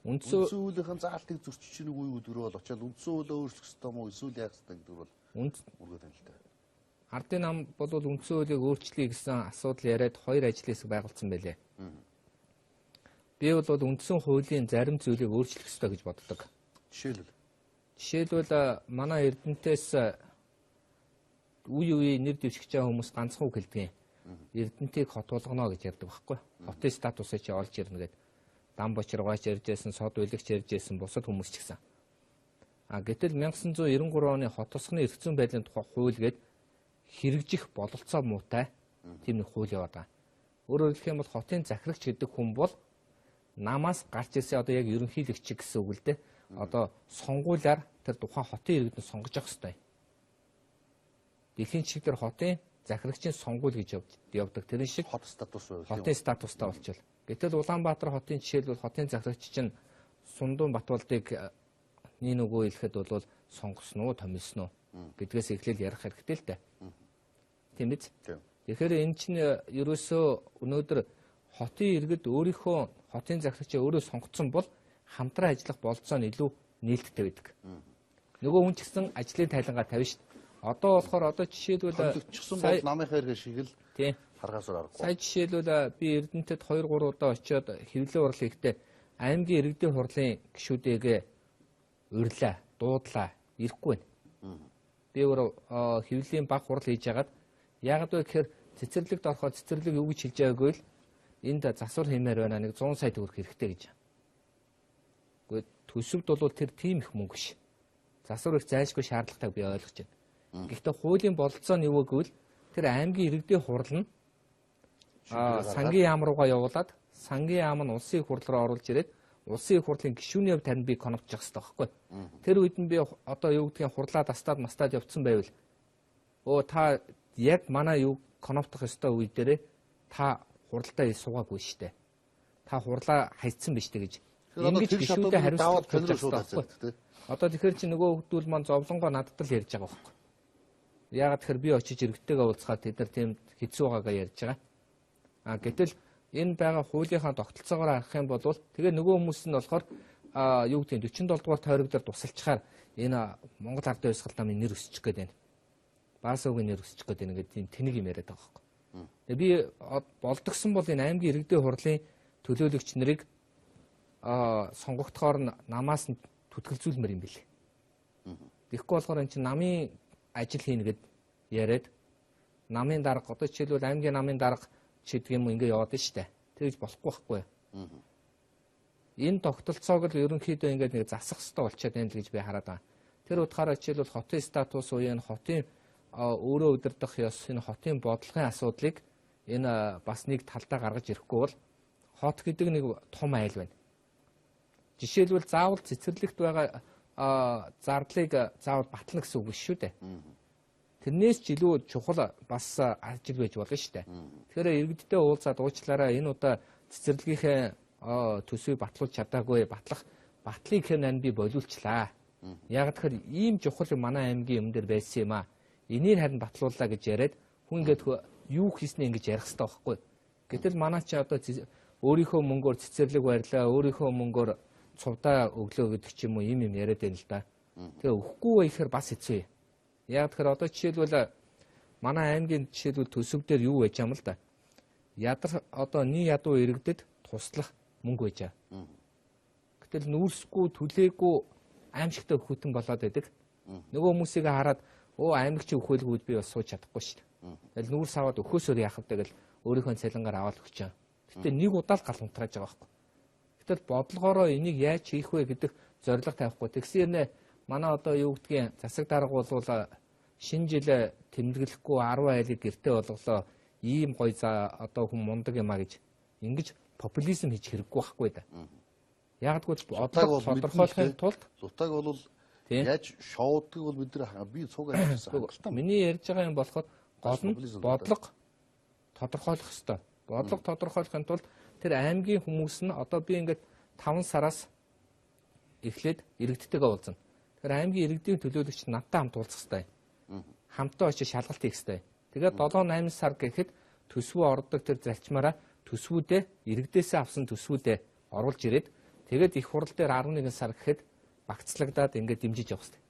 Үндсэн үүлийнхэн заалтыг зөрчиж нэг үе өдрөө бол очиад үндсэн үүлээ өөрчлөх ёстой мó эсвэл яах ёстой гэдэг бол мөргөөд байна л да. Ардын нам бол үндсэн үүлийг өөрчлөе гэсэн асуудал яриад хоёр ажлын хэсэг байгуулсан байлээ. Би бол үндсэн хуулийн зарим зүйлийг өөрчлөх ёстой гэж боддог. Жишээлбэл манай Эрдэнэтээс үе нэр дэвшигч байгаа хүмүүс ганцхан үг хэлдэг. Эрдэнэтийг хот болгоно гэж ярьдаг байхгүй. Хотын статусыг чи олж ирнэ гэд дан бочиргооч ярьжсэн, сод үлэгч ярьжсэн бусад хүмүүс ч гэсэн. Гэтэл 1993 оны хот тосгоны эрх зүйн байдлын тухай хууль гээд хэрэгжих бололцоо муутай тийм нэг хууль яваад байгаа. Өөрөөр хэлэх юм бол хотын захирагч гэдэг хүн бол намаас гарч ирсэн одоо яг ерөнхийлөгч гэсэн үг л дээ. Одоо сонгуулиар тэр тухайн хотын иргэдэд сонгож явах хэрэгтэй. Дэлхийн чиглэлээр хотын захирагчийн сонгуул гэж явдаг. Тэр шиг хот статус байв. Хотын статустай болчихвол. Гэтэл Улаанбаатар хотын жишээлбэл хотын захирагч чинь Сундун Батболдыг нэг нөгөө хэлэхэд бол сонгосон уу, томилсон уу гэдгээс эхлээл ярих хэрэгтэй л дээ. Тийм биз? Тэгэхээр энэ чинь ерөөсөө өнөөдөр хотын иргэд өөрийнхөө хотын захирагчаа өөрөө сонгоцсон бол хамтран ажиллах болцоо нь илүү нээлттэй байдаг. Нөгөө хүн ч гэсэн ажлын тайлангаа тавина шүү дээ. Одоо болохоор жишээлбэл төлөвчсөн бол намынхаа иргэн шиг л харгаасаар аргагүй. Сая жишээлбэл би Эрдэнэтэд 2-3 удаа очиод хэвлэлийн хурал хийхдээ аймгийн иргэдийн хурлын гишүүдэйгээ урьлаа, дуудлаа, ирэхгүй байна. Би өөр хэвлэлийн баг хурал хийж яагаад яагаад вэ гэхээр цэцэрлэгт ороход цэцэрлэг юу гэж хэлж байгаагүй л энд засвар хэмээр байна нэг 100 сая төгрөг хэрэгтэй гэж. Гэхдээ төсөвд бол тэр тийм их мөнгө ш. Засвар их зайлшгүй шаардлагатайг би ойлгож байна. Гэхдээ хуулийн бололцоо нь юу гэвэл тэр аймгийн иргэдийн хурал нь сангийн яам руугаа явуулаад сангийн яам нь улсын их хурл руу оруулж ирээд улсын их хурлын гишүүний хувьд тань би конопчих хэрэгтэй байхгүй. Тэр үед нь би одоо юу гэдгийг хурлаа дастаад мастаад явцсан байвал та яг манай юу коноптох ёстой үе дээрээ та хуралдаа суугаагүй штэ. Та хурлаа хайцсан биш тэ гэж. Ингэж гишүүдэд хариуцлага тавьж байгаа байхгүй. Одоо тэгэхээр чи нөгөө хүмүүс маань зовлонгоо надад л ярьж байгаа байхгүй. Яагаад тэгэхээр би очиж иргэдтэйгээ уулзахад тэд нар тийм хэцүү байгаагаа ярьж байгаа. Гэтэл энэ байгаа хуулийнхаа тогтолцоогоор харах юм бол тэгээ нөгөө хүмүүс нь болохоор юу гэдэг 47 дугаар тойрог дээр тусалчаар энэ Монгол Ардын Хувьсгал намын нэр өсчих гээд байна. Баасуугийн нэр өсчих гээд байна гэдэг тийм тэнэг юм яриад байгаа байхгүй. Тэгээ би болдгсон бол энэ аймгийн иргэдийн хурлын төлөөлөгч нарыг сонгогдохоор намаас нь түтгэлзүүлмээр юм билээ. Тэгэхгүй болохоор эн чинь намын ажил хийнэ гэд яриад намын дарга одоо жишээлбэл аймгийн намын дарга чидэг юм ингээ яваад нь штэ. Тэгж болохгүй байхгүй. Энэ тогтолцоог л ерөнхийдөө ингээд нэг засах хэрэгтэй болчиход байна л гэж би хараад байна. Тэр утгаараа жишээлбэл хотын статус үеийн хотын өөрөө удирдах ёс энэ хотын бодлогын асуудлыг энэ бас нэг талдаа гаргаж ирэхгүй бол хот гэдэг нэг том айл байна. Жишээлбэл заавал цэцэрлэгт байгаа зардлыг заавал батлна гэсэн үг биш шүү дээ. Тэрнээс ч илүү чухал бас ажил байж болно шүү дээ. Тэгэхээр иргэдтэй уулзаад уучлаарай энэ удаа цэцэрлэгийнхээ төсвийг батлуулж чадаагүй батлыг хэрнээ би болиулчлаа. Яг тэгэхээр ийм чухал манай аймгийн юм дээр байсан юм аа. Энийг харин батлууллаа гэж яриад хүн ингээд юу хийснэ ингэж ярих хэрэгтэй байхгүй. Гэтэл манай чи одоо өөрийнхөө мөнгөөр цэцэрлэг барьлаа, өөрийнхөө мөнгөөр цувдаа өглөө гэдэг ч юм уу юм яриад байна л да. Тэгээ өгөхгүй байхаар бас хэцүү. Яг тэгэхээр одоо жишээлбэл манай аймгийн жишээлбэл төсөв дээр юу байж юм л да. Ядар одоо нэг ядуу иргэдэд туслах мөнгө байж байгаа. Гэтэл нүүрсгүй түлээгүй аимшигтай хөтөн болоод байдаг. Нөгөө хүмүүсийг хараад аймаг чи өхөөлгүүд би бас сууж чадахгүй шүү дээ. Тэгэл нүүрс аваад өхөөсөөр яах вэ тэгэл өөрийнхөө цалингаар аваад өгч байгаа. Гэтэ нэг удаа л гал унтрааж байгаа байхгүй. Гэтэл бодлогоороо энийг яаж хийх вэ гэдэг зорилго тавихгүй. Тэгсэрнэ манай одоо юу гэдгийг засаг дарга болвол шинэ жил тэмдэглэхгүй 10 айлыг гэртээ болголоо. Ийм гоё за одоо хүн мундаг юмаа гэж ингэж популизм хийж хэрэггүй байхгүй да. Ягдгүй бодлого тодорхойлохын тулд зутаг бол яаж шоуддаг бол бид нар би цуг ажилласан. Миний ярьж байгаа юм болохоор гол нь бодлого тодорхойлох ёстой. Бодлого тодорхойлохын тулд тэр аймгийн хүмүүс нь одоо би ингээд 5 сараас эхлээд иргэдтэйгээ уулзна. Тэр аймгийн иргэдийн төлөөлөгч надтай хамт уулзах ёстой. Хамтаа очиж шалгалт хийх ёстой. Тэгээд 7-8 сар гэхэд төсвөө ордог тэр зарчмаараа төсвүүдээ иргэдээсээ авсан төсвүүдээ оруулж ирээд тэгээд их хурал дээр 11 сар гэхэд багцлагдаад ингээд дэмжиж явах хэрэгтэй.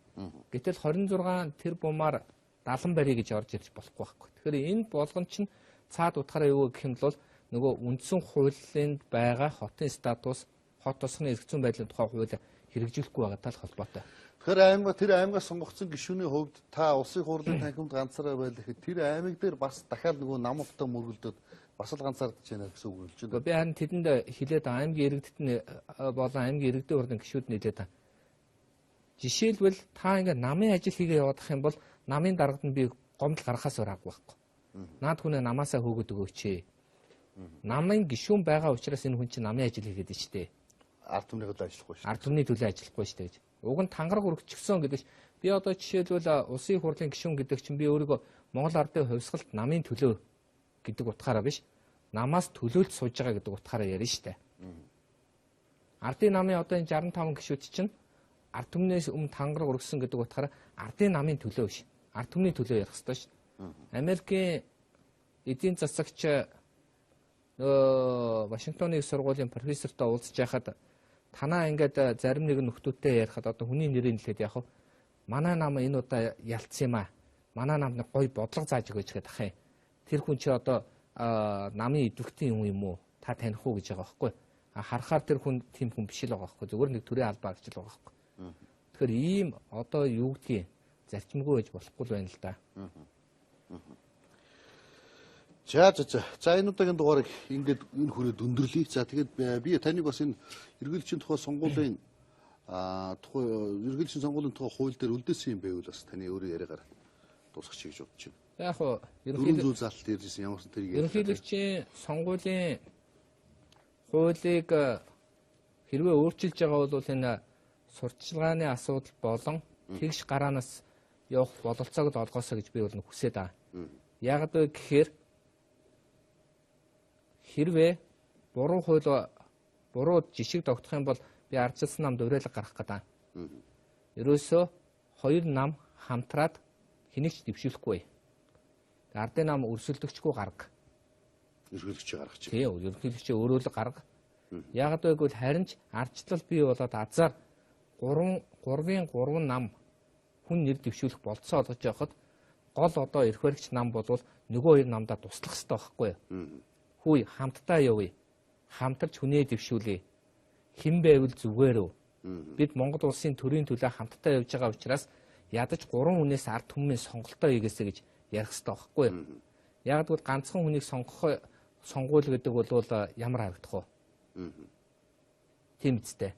Гэтэл 26 тэр бумаар 70 барь гэж орж ирж болохгүй байхгүй. Тэгэхээр энэ болгон чинь цаад утгаараа юу гэх юм бол нөгөө үндсэн хуулинд байгаа хотын статус, хот тосгоны эрх зүйн байдлын тухай хуулийг хэрэгжүүлэхгүй байгаатай л холбоотой. Тэгэхээр тэр аймгаас сонгогдсон гишүүний хувьд та улсын хурлын танхимд ганцаараа байл гэхэд тэр аймаг дээр бас дахиад нөгөө намуудтай мөргөлдөд бас л ганцаардж байна гэсэн үг хэлж байна. Би харин тэдэнд хэлээд аймгийн иргэдэд нь болон аймгийн иргэдийн хурлын гишүүд нь хэлээд байна. Жишээлбэл та ингээд намын ажил хийгээ явах юм бол намын даргад нь би гомдол гаргахаас өрөөгүй байхгүй. Наад хүнээ намаасаа хөөгд өгөөч. Намын гишүүн байгаа учраас энэ хүн чинь намын ажил хийгээд байна шүү дээ. Ард түмний төлөө ажиллахгүй шүү. Ард түмний төлөө ажиллахгүй шүү дээ гэж. Уг нь тангараг өргөцчихсөн гэдэг чинь би одоо жишээлбэл улсын хурлын гишүүн гэдэг чинь би өөрийгөө Монгол Ардын Хувьсгалт намын төлөө гэдэг утгаараа биш. Намаас төлөөлж сууж байгаа гэдэг утгаараа ярина шүү дээ. Ардын намын одоо энэ 65 гишүүд чинь ард түмнээс өмнө тангараг өргөсөн гэдэг утгаараа ардын намын төлөө биш. Ард түмний төлөө ярих хэрэгтэй шүү. Америкийн эдийн засагч Вашингтоны их сургуулийн профессортой уулзж байхад танаа ингээд зарим нэгэн нөхдөөтэй ярихад одоо хүний нэрийг хэлээд яг манай нам энэ удаа ялцсан юм аа. Манай намд гоё бодлого зааж өгөөч гэдэг ах юм. Тэр хүн чи одоо намын идэвхтийн юм уу? Та таних уу гэж байгаа байхгүй. Харахаар тэр хүн тийм хүн биш л байгаа байхгүй. Зүгээр нэг төрийн албаа гэж л байгаа байхгүй. Тэгэхээр ийм одоо юу гэдгийг зарчимгүй байж болохгүй л байна л да. За энэ удаагийн дугаарыг ингээд энэ хүрээд өндөрлөе. За тэгээд би таныг бас энэ эргэлжийн тухай сонгуулийн эргэлжийн сонгуулийн тухай хууль дээр үлдээсэн юм байвал бас таны өөрөө яриагаар дуусгачих гэж бодож байна. Яг хоо ерөнхийдөө залтал ярьжсэн ямар ч тэрийг ерөнхийлөгчийн сонгуулийн хуулийг хэрвээ өөрчилж байгаа бол энэ сурталчилгааны асуудал болон тэгш гараанаас явах бололцоог олгоосоо гэж би бол хүсээд байгаа. Яг л гэхээр хэрвээ буруу хууль буруу жишг тогтох юм бол би ардчилсан намд уриалга гаргах гэдэг. Ерөөсөө хоёр нам хамтраад хэнийг ч дэвшүүлэхгүй. Ардын нам өрсөлдөгчгүй гарга. Ерөнхийлөгчийг гаргаж. Тийм, ерөнхийлөгчөө өөрөө л гарга. Яг гэвэл харин ч ардчлал бий болоод азар 3-3 нам хүн нэр дэвшүүлэх болцоо олгож явахад гол одоо эрх баригч нам болвол нөгөө хоёр намдаа туслах хэрэгтэй байхгүй юу? Хүй хамтдаа явъя. Хамтарч хүнээ дэвшүүлье. Хэн байвал зүгээр үү? Бид Монгол улсын төрийн төлөө хамтдаа явж байгаа учраас ядаж 3 хүнээс ард түмний сонголтоо хийгээсэй гэж ярих хэрэгтэй байхгүй юу? Яг гэвэл ганцхан хүнийг сонгуул гэдэг бол ямар харагдах вэ? Тийм үстэй.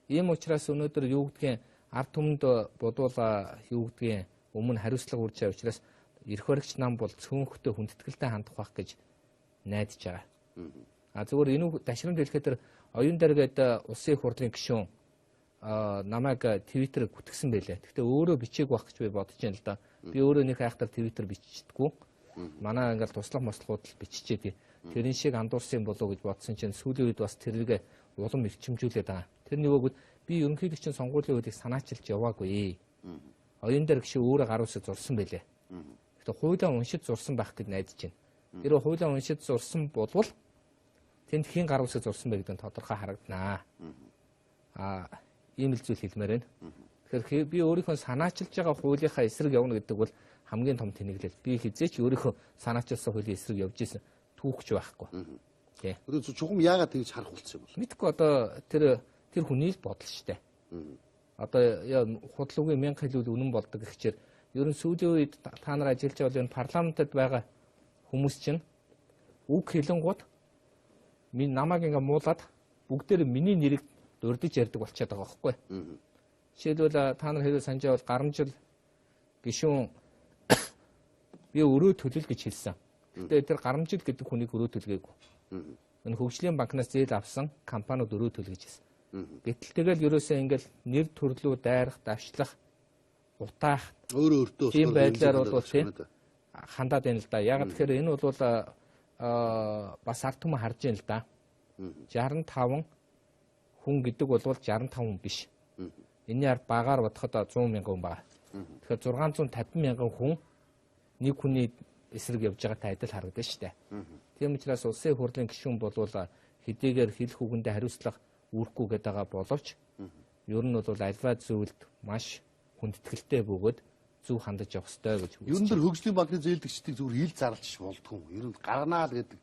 Ийм учраас өнөөдөр юу гэдгийг ард түмэнд бодвол юу гэдгийг өмнө хариуцлага үрж байгаа учраас эрх баригч нам бол цөөнхтөө хүндэтгэлтэй хандах байх гэж найдаж байгаа. Зүгээр энэ дашрамд хэлэхэд оюун даргээд улсын их хурлын гишүүн намайг Твиттер гүтгсэн байлээ. Гэхдээ өөрөө бичээг байх гэж би бодож байна л да. Би өөрөө нэг хайхтар Твиттер биччихдэггүй. Манай ингээл туслах мослохууд л биччихээ. Тэрэн шиг андуурсан болов гэж бодсон чинь сүүлийн үед бас тэрийг улам эрчимжүүлээд байгаа. Тэр нөгөөд би ерөнхийлөгчийн сонгуулийн үеийг санаачилж яваагүй. Оюун дээр гişээ өөрөө гар үсэг зурсан байлээ. Гэхдээ хуулиа уншиж зурсан байх гэж найдаж байна. Тэр хуулиа уншиж зурсан болвол тэнд хэн гар үсэг зурсан бэ гэдэг нь тодорхой харагданаа. Ийм л зүйл хэлмээр байна. Тэгэхээр би өөрийнхөө санаачилж байгаа хуулийнхаа эсрэг явна гэдэг бол хамгийн том тэнэглэл. Би хизээч өөрийнхөө санаачилсан хуулийн эсрэг явж исэн түүхч байхгүй. Тий. Тэр чухам яагаад тэгж харах болсон юм бол? Мэдгүй одоо тэр хүний л бодол штэ. Одоо худлуугийн 1000 хэлбэл үнэн болдог гэхчээр ерөн сүүлийн үед та нар ажиллаж байгаа энэ парламентод байгаа хүмүүс чинь үг хэлэнгууд намайг ингээ муулаад бүгдээр миний нэрийг дурдж ярьдаг болчиход байгаа байхгүй. Жишээлбэл та нар хэрэг санджаа бол гарам жил гишүүн би өрөө төлөл гэж хэлсэн. Гэтэ тэр гарамжил гэдэг хүнийг өрөө төлгээгүй. Энэ хөгжлийн банкнаас зээл авсан компаниуд өрөө төлгөж ирсэн. Гэтэл тэгэл ерөөсөө ингээл нэр төрлөө дайрах, давшлах, утаах өөрөө тийм байдлаар бол тийм хандаад байна л да. Яг тэгэхээр энэ бол бас ард түмэн харж байна л да. 65 хүн гэдэг бол 65 хүн биш. Энийн ард багаар бодоход 100 мянган хүн байна. Тэгэхээр 650 мянган хүн нэг хүний эсрэг явж байгаатай адил харагдана шүү дээ. Тийм учраас улсын их хурлын гишүүн бол хэдийгээр хэлэх үгэндээ хариуцлага үүрэхгүй гэдэг боловч ер нь бол альва зүйлд маш хүндэтгэлтэй бөгөөд зөв хандаж явах ёстой гэж үзэж байна. Ер нь хөгжлийн банкны зээлдэгчдийг зүгээр хил зарлж болдгоо. Ер нь гарганаа л гэдэг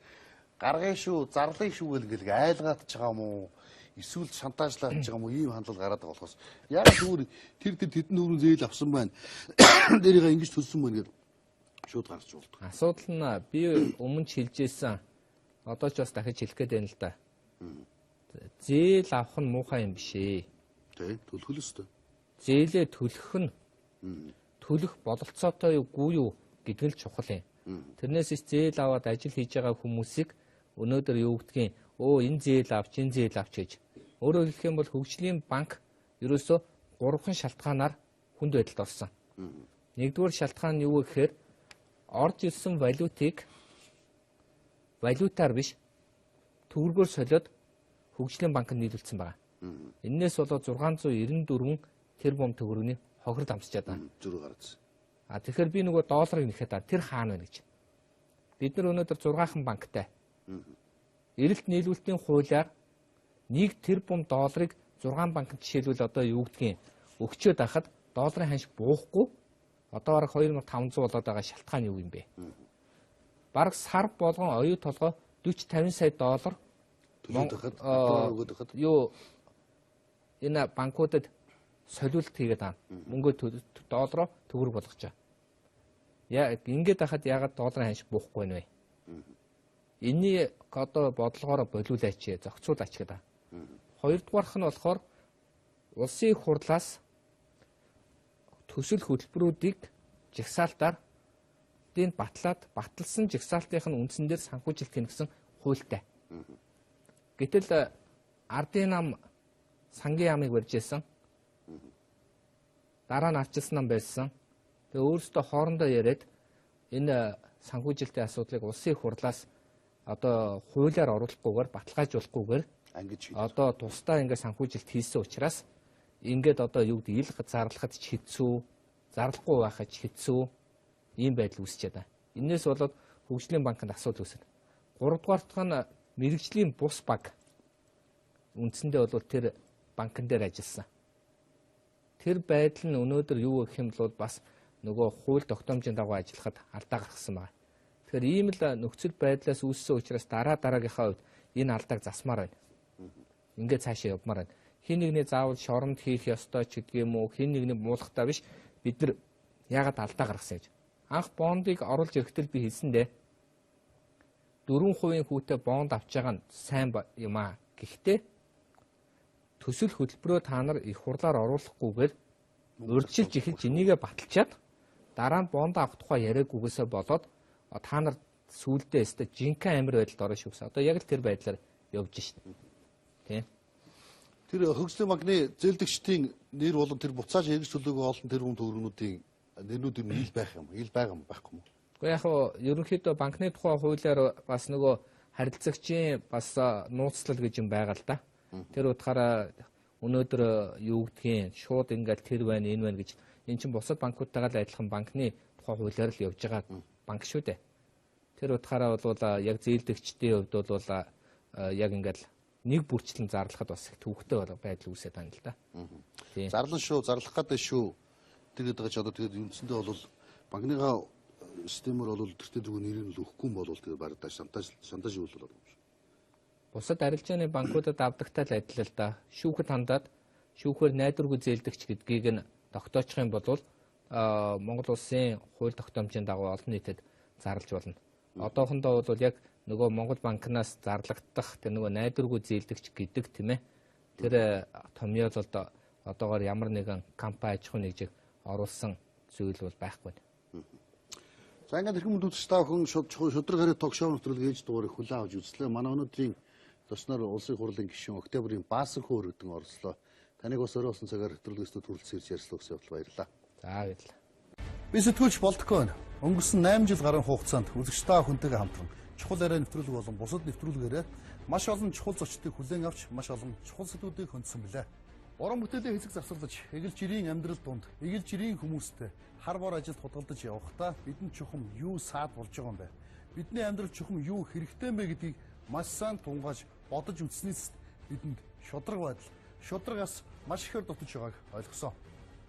гаргая шүү, зарлая шүү гэл айлгаад ч байгаа юм уу? Эсвэл шантажлаад ч байгаа юм уу? Ийм хандлага гараад байгаа болохоос яг зүгээр тэр тэдэн хөрөн зээл авсан байна. Дээрээ ингэж төлсөн байна гэдэг шууд гарч болдог. Асуудал нь би өмнө ч хэлжсэн. Одоо ч бас дахиж хэлэх гээд байна л да. Зээл авах нь муухай юм биш ээ. Тэ, төлөх л өстой. Зээлээ төлөх нь төлөх бололцоотой үгүй юу гэдэг нь чухал юм. Тэрнээс их зээл аваад ажил хийж байгаа хүмүүсийг өнөөдөр юу гэдгийг энэ зээл авч гэж. Өөрөөр хэлэх юм бол хөгжлийн банк ерөөсөө 3 шалтгаанаар хүнд байдалд орсон. Нэгдүгээр шалтгаан нь юу вэ гэхээр орж ирсэн валютаар биш төгрөгөөр солиод хөгжлийн банкнд нийлүүлсэн байна. Эннээс болоод 694 тэрбум төгрөгийн хохирол амсчаад байна. Зүрх гарсан. Тэгэхээр би нөгөө долларыг нэхэд тэр хаана вэ гэж. Бид нар өнөөдөр 6хан банктай. Эрэлт нийлүүлэлтийн хуулиар 1 тэрбум долларыг 6 банкнд жишээлбэл одоо юу гэдгийг өгчөөд байхад долларын ханш буухгүй одоо бараг 2500 болоод байгаа шалтгаан юу юм бэ? Бараг сар болгон оюу толгой 40-50 сая доллар юу энэ банкудад солиулт хийгээд байгаа. Мөнгө доллароо төгрөг болгож байгаа. Яг ингэж байхад ягаад долларын ханш буухгүй вэ? Энийн одоо бодлогоор болиулаач, зохицуулаач гэдэг. Хоёрдугаарх нь болохоор улсын их хурлаас төсөл хөтөлбөрүүдийг жагсаалтаар баталсан жагсаалтын үндсэн дээр санхүүжилт хийнэ гэсэн хуультай. Гэтэл ардын нам сангийн ямыг барьж ирсэн. Дараа нь арчилсан нам байсан. Тэгээ өөрсдөө хоорондоо яриад энэ санхүүжилтийн асуудлыг улсын их хурлаас одоо хуулиар оруулахгүйгээр баталгаажуулахгүйгээр одоо тусдаа ингээд санхүүжилт хийсэн учраас ингээд одоо юу гэдэг ил зарлахад ч хэцүү, зарлахгүй байхад хэцүү ийм байдал үүсчихэд байна. Энээс болоод хөгжлийн банкнд асуудал үүсэв. 3 дугаарт нь мэрэгжлийн бус баг үндсэндээ бол тэр банкн дээр ажилласан. Тэр байдал нь өнөөдөр юу гэх юм бол бас нөгөө хууль тогтоомжийн дагуу ажиллахад алдаа гаргасан байна. Тэгэхээр ийм л нөхцөл байдлаас үүссэн учраас дараагийнхаа үед энэ алдааг засмаар байна. Ингээд цаашаа явмаар байна. Хин нэгний заавал шоронд хийх ёстой ч гэдэг юм уу, хин нэгний муулахтаа биш. Бид нар яагаад алдаа гаргасан гэж. Анх бондыг оруулж ирэхдээ би хэлсэндээ 4% хүүтэй бонд авч байгаа нь сайн юм аа. Гэхдээ төсөл хөтөлбөрөө та нар их хурлаар оруулахгүйгээр урьдчилж эхэлж энийгээ баталчаад дараа нь бонд авах тухай яриаггүйгээсээ болоод та нар сүүлдээ өстө жинхэнэ амир байдалд орно шүү гэсэн. Одоо яг л тэр байдлаар явж шít. Тийм. Тэр хөгжлийн банкны зээлдэгчдийн нэр болон тэр буцааж эргэж төлөөгөө олон тэр хүн төгрөгнүүдийн нэрнүүд юм ил байх юм. Ил байгаа юм байхгүй юу? Гэхдээ яг ерөнхийдөө банкны тухай хуулиар бас нөгөө харилцагчийн бас нууцлал гэж юм байгаа л да. Тэр утгаараа өнөөдөр юу гэдгийг шууд ингээл тэр байна энэ байна гэж эн чинь бусад банкудтайгаа л адилхан банкны тухай хуулиар л явж байгаа банк шүү дээ. Тэр утгаараа бол яг зээлдэгчдийн хувьд бол яг ингээл нэг бүрчлэн зарлахад бас их төвхтэй байдал үүсэж байна л да. Зарлан шүү, зарлах гэдэг шүү. Тэгээд байгаа ч одоо тэгээд үндсэндээ бол банкныгаа системээр бол тэртээ дөрөв нэрийг л өгөхгүй юм бол тэгээд барагдаж шантаж үйлдэл болов шүү. Бусад арилжааны банкудад авдагтай л адил л да. Шүүхэд хандаад шүүхээр найдваргүй зээлдэгч гэдгийг нь тогтоочих юм бол Монгол улсын хууль тогтоомжийн дагуу олон нийтэд зарлж болно. Одоохондоо бол яг нөгөө Монгол банкнаас зарлагдах тэр нөгөө найдваргүй зээлдэгч гэдэг тийм ээ. Тэр томьёололд одоогоор ямар нэгэн компани аж ахуй нэгжийг оруулсан зүйл бол байхгүй. За ингээд хэрхэн үзэж та хүн шудраг хариу ток шоу нэвтрүүлэг ээж дугаарыг хүлээн авч үзлээ. Манай өнөөдрийн зочноор улсын хурлын гишүүн Октябрийн Баасанхүү өргөдөн оролцлоо. Таныг бас өрөөсөн цагаар нэвтрүүлгээс төрүүлсэн ирж ярьслаа гэсэн явдал баярлалаа. За баярлалаа. Би сэтгүүлч болдгоо байна. Өнгөрсөн 8 жил гаруй хугацаанд үзэгч та хүнтэйгээ хамтран чухал яриа нэвтрүүлэг болон бусад нэвтрүүлгээрээ маш олон чухал зочдыг хүлээн авч маш олон чухал сэдвүүдийг хөндөсөн билээ. Уран бүтээлийн хэсэг завсарлаж, эгэл жирийн амьдрал донд, эгэл жирийн хүмүүстэй хар бор ажилд худалдаж явахдаа бидэнд чухам юу саад болж байгаа юм бэ? Бидний амьдрал чухам юу хэрэгтэй юм бэ гэдгийг маш сайн тунгааж бодож үзснээс бидэнд шудраг байдал, шудрагаас маш ихээр дутаж байгааг ойлгосон.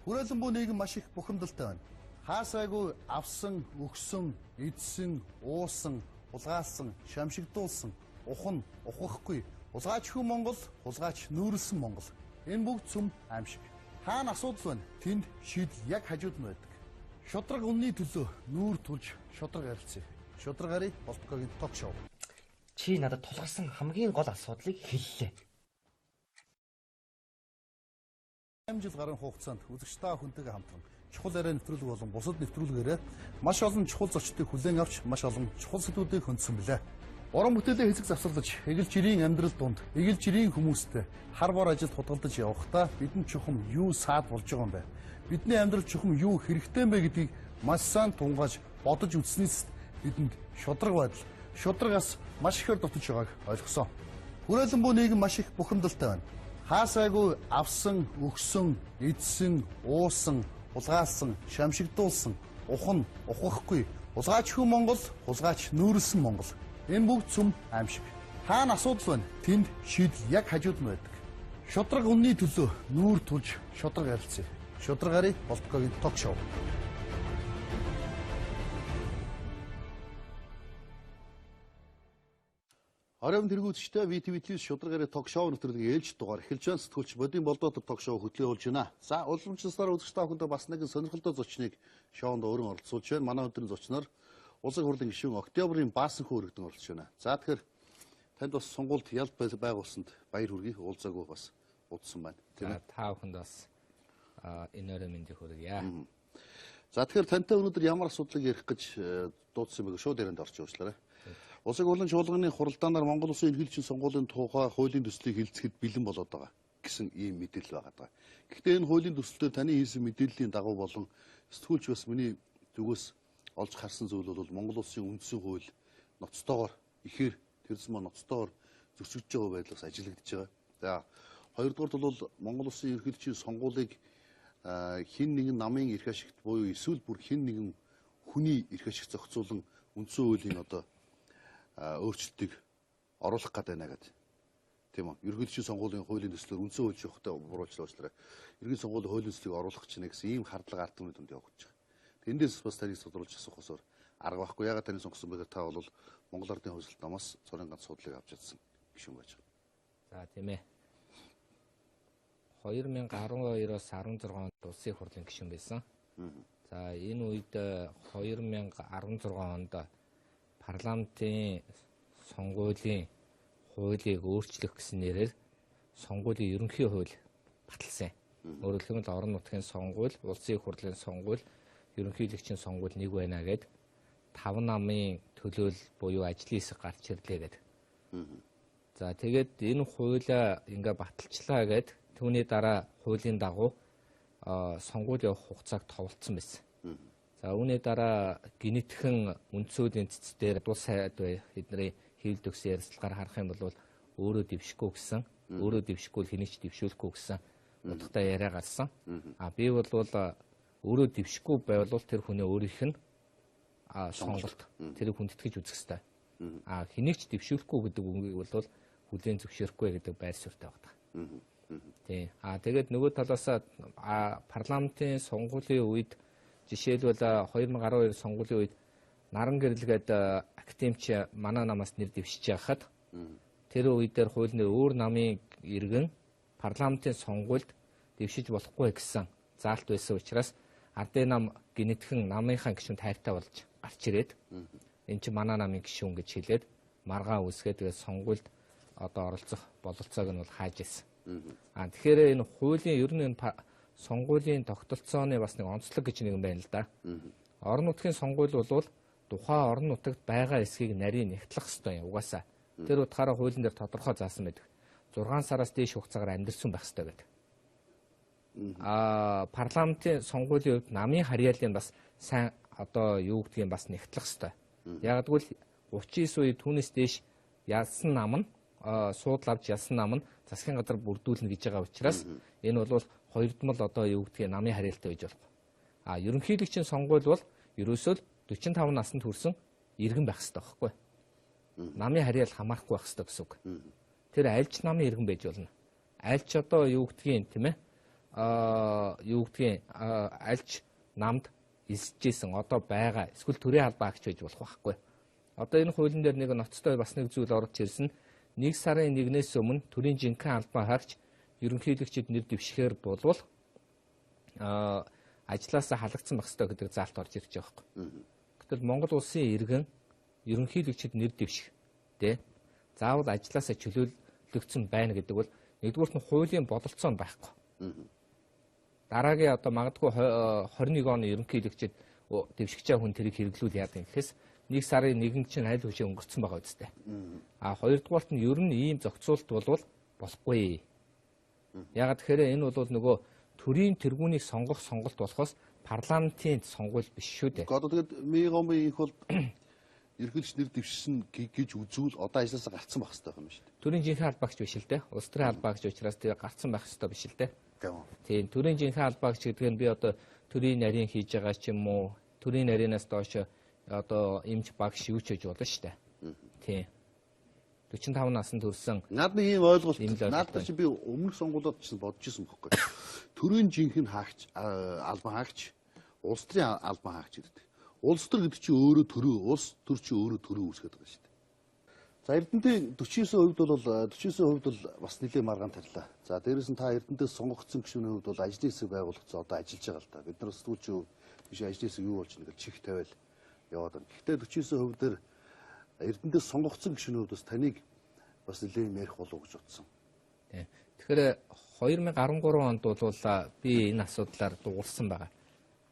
Хүрээлэн буй нийгэм маш их бухимдалтай байна. Хаасайгүй авсан, өгсөн, эдсэн, уусан, улгаалсан, шамшигдуулсан, ухан, ухахгүй, улгаачгүй Монгол, улгаач нүүрлсэн Монгол. Энэ бүгд цөм аимшиг. Хаана асуудал байна? Тэнд шийдэл яг хажууд нь байдаг. Шудраг үнний төлөө нүүр тулж шудраг арилцъя. Шудраг ари болтгогийн ток шоу. Чи надад тулгарсан хамгийн гол асуудлыг хэллээ. 8 жил гаруй хугацаанд үзэгч та хүнтэйгээ хамтран чухал яриа нэвтрүүлэг болон бусад нэвтрүүлгээрээ маш олон чухал зочдыг хүлээн авч маш олон чухал сэдвүүдийг хөндөсөн билээ. Уран бүтээлийн хэсэг завсарлаж, эгэл жирийн амьдрал донд, эгэл жирийн хүмүүстэй хар бор ажилд худалдаж явахдаа бидэнд чухам юу саад болж байгаа юм бэ? Бидний амьдрал чухам юу хэрэгтэй юм бэ гэдгийг маш сайн тунгааж бодож үзснээс бидэнд шудраг байдал, шудрагаас маш ихээр дутаж байгааг ойлгосон. Хүрээлэн буй нийгэм маш их бухимдалтай байна. Хаасайгүй авсан, өгсөн, эдсэн, уусан, улгаалсан, шамшигдуулсан, ухан, ухахгүй, улгаачгүй Монгол, улгаач нүүрлсэн Монгол. Энэ бүгд цөм аимшиг. Хаана асуудал байна? Тэнд шийдэл яг хажууд нь байдаг. Шудраг үнний төлөө нүүр тулж шудраг арилцъя. Шудраг ари болтгогийн ток шоу. Оройн тэргүүцчтэй VTV-с шудраг ари ток шоу нэвтрүүлгийн ээлж дугаар эхэлж байна. Сэтгүүлч Бодин Болдоотор ток шоу хөтлөө болж байна. За, уламжлалсаар үзэгч та бүхэндээ бас нэгэн сонирхолтой зочныг шоунд өргөн оролцуулж байна. Манай өдрийн зочноор улсын хурлын гишүүн Октябрийн Баасанхүү өргөдөн оролцож байна. За тэгэхээр танд бас сонгуульд ялт байгуулсанд баяр хүргэе. Уулзаагүй бас удсан байна. Тийм ээ. Та бүхэнд бас энэ өрөө мэндийг хүргье. За тэгэхээр тантай өнөөдөр ямар асуудлыг ярих гэж дуудсан бэ? Шууд ярианд орж уучлаарай. Улсын хурлын чуулганы хуралдаанаар Монгол Улсын эрхлэгчийн сонгуулийн тухай хуулийн төслийг хилцэхэд бэлэн болоод байгаа гэсэн ийм мэдээлэл байгаа. Гэхдээ энэ хуулийн төслөөр таны хийсэн мэдээллийн дагуу болон сэтгүүлч бас миний зүгээс олж харсан зүйл бол Монгол Улсын үндсэн хууль ноцтойгоор ихээр тэрс мөн ноцтойгоор зөрчигдөж байгаа байдлаас ажиглагдж байгаа. За хоёрдугаарт бол Монгол Улсын ерөнхийлөгчийн сонгуулийг хин нэгэн намын эрх ашигт буюу эсвэл бүр хин нэгэн хүний эрх ашиг зохицуулан үндсэн хуулийн одоо өөрчлөлтийг оруулах гэдэг байна гэдэг. Тийм үү? Ерөнхийлөгчийн сонгуулийн хуулийн төслөөр үндсэн хууль шүүхтэй буруулчлаа уучлаарай. Ерөнхий сонгуулийн хуулийн төслийг оруулах чинь гэсэн ийм хардлага ард түмний дүнд явж байгаа. Тэндээс бас таныг судруулж асуух усаар арга байхгүй. Ягаад таны сонгосон бэхээр та бол Монгол Ардын хувьсгалт намаас цорын ганц судлыг авч чадсан гишүүн байж байгаа. За тийм ээ. 2012-оос 16 онд улсын их хурлын гишүүн байсан. За энэ үед 2016 онд парламентын сонгуулийн хуулийг өөрчлөх гэсэн нэрээр сонгуулийн ерөнхий хууль баталсан. Өөрөөр хэлбэл орон нутгийн сонгуул, улсын их хурлын сонгуул, ерөнхийлөгчийн сонгуул нэг байна гэд 5 намын төлөөл буюу ажлын хэсэг гарч ирлээ гэдэг. За тэгээд энэ хуулиа ингээ баталчлаа гэд түүний дараа хуулийн дагуу сонгуул явах хугацааг товолцсон байсан. За үүний дараа гинэтхэн үндсүүлийн цэц дээр дул сайд бидний хийлд өгсөн ярилцлагаар харах юм бол өөрөө дэвшихгүй гэсэн, өөрөө дэвшихгүй хэнийг ч дэвшүүлэхгүй гэсэн утгатай яриа гарсан. Би бол өөрөө дэвшихгүй байвал тэр хүний өөрийнх нь сонголт тэрийг хүндэтгэж үзэх хэрэгтэй. Хэнийг ч дэвшүүлэхгүй гэдэг үг бол хүлээн зөвшөөрөхгүй гэдэг байр суурьтай байна. Тийм. Тэгээд нөгөө талаас парламентын сонгуулийн үед жишээлбэл 2012 сонгуулийн үед Наран гэрэлгээд академич манай намаас нэр дэвшиж байхад тэр үед дээр хуулийн өөр намын иргэн парламентын сонгуульд дэвшиж болохгүй гэсэн заалт байсан учраас ардын нам гинэтхэн намынхаа гишүүн тайртай болж гарч ирээд энэ чинь манай намын гишүүн гэж хэлээд маргаа үүсгээд тэгээд сонгуульд одоо оролцох бололцоог нь бол хааж ирсэн. Тэгэхээр энэ хуулийн ер нь энэ сонгуулийн тогтолцооны бас нэг онцлог гэж нэг юм байна л да. Орон нутгийн сонгуул бол тухайн орон нутагт байгаа эсхийг нарийн нэгтлэх ёстой юм. Угаасаа тэр утгаараа хуулийн дээр тодорхой заасан байдаг. 6 сараас дээш хугацаагаар амьдэрсэн байх ёстой байдаг. Парламентын сонгуулийн үед намын харьяалын бас сайн одоо юу гэдгийг бас нэгтлэх ёстой. Яг гэвэл 39 үед түүнээс дээш ялсан нам нь суудлал авч ялсан нам нь засгийн газар бүрдүүлнэ гэж байгаа учраас энэ бол хоёрдмол одоо юу гэдгийг намын харьяалтай байж болох. Ерөнхийлөгчийн сонгуул бол ерөөсөө 45 наснд хүрсэн иргэн байх хэрэгтэй байхгүй. Намын харьяал хамаарахгүй байх хэрэгтэй гэсэн үг. Тэр альч намын иргэн байж болно. Альч одоо юу гэдгийг тийм ээ юу гэдгийг альч намд илсэжсэн одоо байгаа эсвэл төрийн албаа агч байж болох байхгүй. Одоо энэ хуулийн дээр нэг ноцтой бас нэг зүйл орж ирсэн. 1 сарын 1-ээс өмнө төрийн жинхэнэ албаа хаагч ерөнхийлөгчид нэр дэвшихээр болвол ажлаасаа халагдсан байх ёстой гэдэг заалт орж ирж байгаа байхгүй. Гэтэл Монгол улсын иргэн ерөнхийлөгчид нэр дэвших тий заавал ажлаасаа чөлөөлөгдсөн байна гэдэг бол нэгдүгürt нь хуулийн бодолцоо нь байхгүй. Дараагийн одоо магадгүй 21 оны ерөнхийлөгчид дэвшигчаа хүн тэрийг хэрэглүүл яадаг юм гэхээс 1 сарын 1-нд чинь аль хөшөө өнгөрцөн байгаа үстэй. Хоёрдугаарт нь ер нь ийм зохицуулт болвол болохгүй. Ягаад тэгэхээр энэ бол нөгөө төрийн тэргүүнийг сонгох сонголт болохоос парламентын сонгуул биш шүү дээ. Одоо тэгээд Мигомын их бол ерхэлж нэр дэвшсэн гэж үзвэл одоо ажлаасаа гарцсан байх хэрэгтэй юм шүү дээ. Төрийн жинхэнэ албаагч биш л дээ. Улс төрийн албаагч учраас тэгээ гарцсан байх хэрэгтэй биш л дээ. Тийм төрийн жинхэнэ албаагч гэдэг нь би одоо төрийн нарийн хийж байгаа ч юм уу төрийн нарийнаас доош одоо эмч багш юу ч хийж болно шүү дээ. Тийм. 45 наснд хүрсэн. Наад нэг ийм ойлголт. Наад чи би өмнөх сонгуулиуд ч бодож исэн бохоггүй. Төрийн жинхэнэ хаагч албан хаагч улс төрийн албан хаагч гэдэг. Улс төр гэдэг чи өөрөө төрөө, улс төр чи өөрөө төрөө үүсгэж байгаа шүү дээ. За Эрдэнэтийн 49% бол 49% бол бас нэлээд маргаан тарилаа. За дээрээс нь та Эрдэнэтээс сонгогдсон гишүүний хувьд бол ажлын хэсэг байгуулагдсан одоо ажиллаж байгаа л да. Бид нар сэтгүүлч биш ажлын хэсэг юу болж нэг чих тавиал яваад байна. Гэхдээ 49% дээр Эрдэнэтээс сонгогдсон гишүүний хувьд бас таныг бас нэлээд ярих болов гэж бодсон. Тэгэхээр 2013 онд бол би энэ асуудлаар дуурсан байгаа.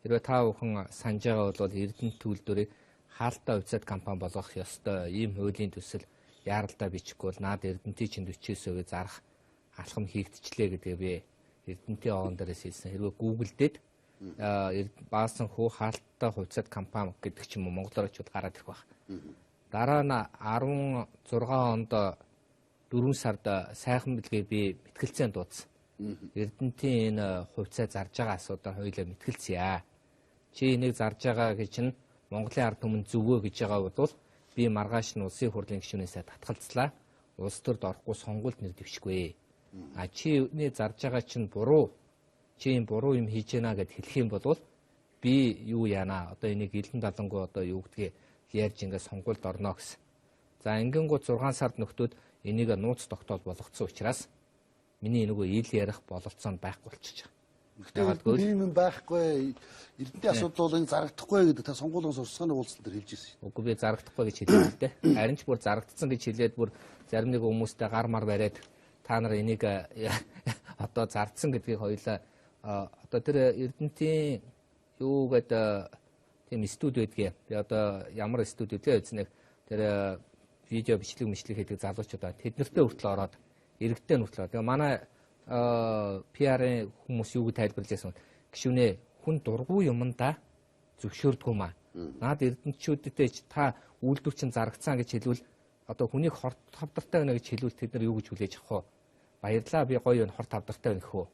Хэрвээ та бүхэн санаж байгаа бол Эрдэнэт төлөвлөрийг хаалттай хувьцаат компани болгох ёстой. Ийм хуулийн төсөл яаралдаа бичихгүй бол наад Эрдэнэтийн 49% зарах алхам хийгдчихлээ гэдэг би Эрдэнэтийн оон дээрээс хэлсэн. Хэрвээ Google-дэд баасан хөө хаалттай хувьцаат компани гэдэг ч юм уу монголоор ч гараад ирэх байх. Дараа нь 16 онд 4 сард сайхан бэлгээ би мэтгэлцэн дуудсан. Эрдэнтийн энэ хувьцаа зарж байгаа асуудал хоёулаа мэтгэлцье. Чи энийг зарж байгаа гэж нь Монголын ард түмэн зөвгөө гэж байгаа бол би маргааш нь улсын хурлын гишүүнээсээ татгалцлаа. Улс төрд орохгүй сонгуульд нэр дэвшгүй. А чи үүний зарж байгаа чинь буруу. Чи юм буруу юм хийж гэнэ гэд хэлэх юм бол би юу яана? Одоо энийг элен далангуу одоо юу гэдгийг ярьж ингээд сонгуульд орно гэсэн. За ингэнгүүт 6 сард нөхдөөд энийг нууц тогтоол болгоцсон учраас миний нөгөө ил ярих бололцоо нь байхгүй болчихж байгаа. Тэгвэл ийм юм байхгүй. Эрдэнтийн асуудал бол энэ зарагдахгүй гэдэг та сонгуулийн сурсгааны уулзалт дээр хэлж ирсэн. Үгүй би зарагдахгүй гэж хэлээд л дээ. Харин ч бүр зарагдсан гэж хэлээд бүр зарим нэг хүмүүстэй гар мар бариад та нар энийг одоо зардсан гэдгийг хоёлаа одоо тэр Эрдэнтийн юу гэдэг тийм студи байдгийг. Би одоо ямар студи вэ гэснээр тэр видео бичлэг хийдэг залуучууд тэд нартэй хүртэл ороод иргэдтэй нүртлээ. Тэгээ манай PR-ын хүмүүс юу гэж тайлбарлажсэн бэ? Гишүүнээ хүн дургүй юмдаа зөвшөөрдгөө маа. Наад эрдэнтчүүдэдээ та үйлдвэр чинь зарагцсан гэж хэлвэл одоо хүнийг хорт тавдартай байна гэж хэлвэл тэд нар юу гэж хүлээж авах вэ? Баярлаа би гоё хорт тавдартай байна гэхүү.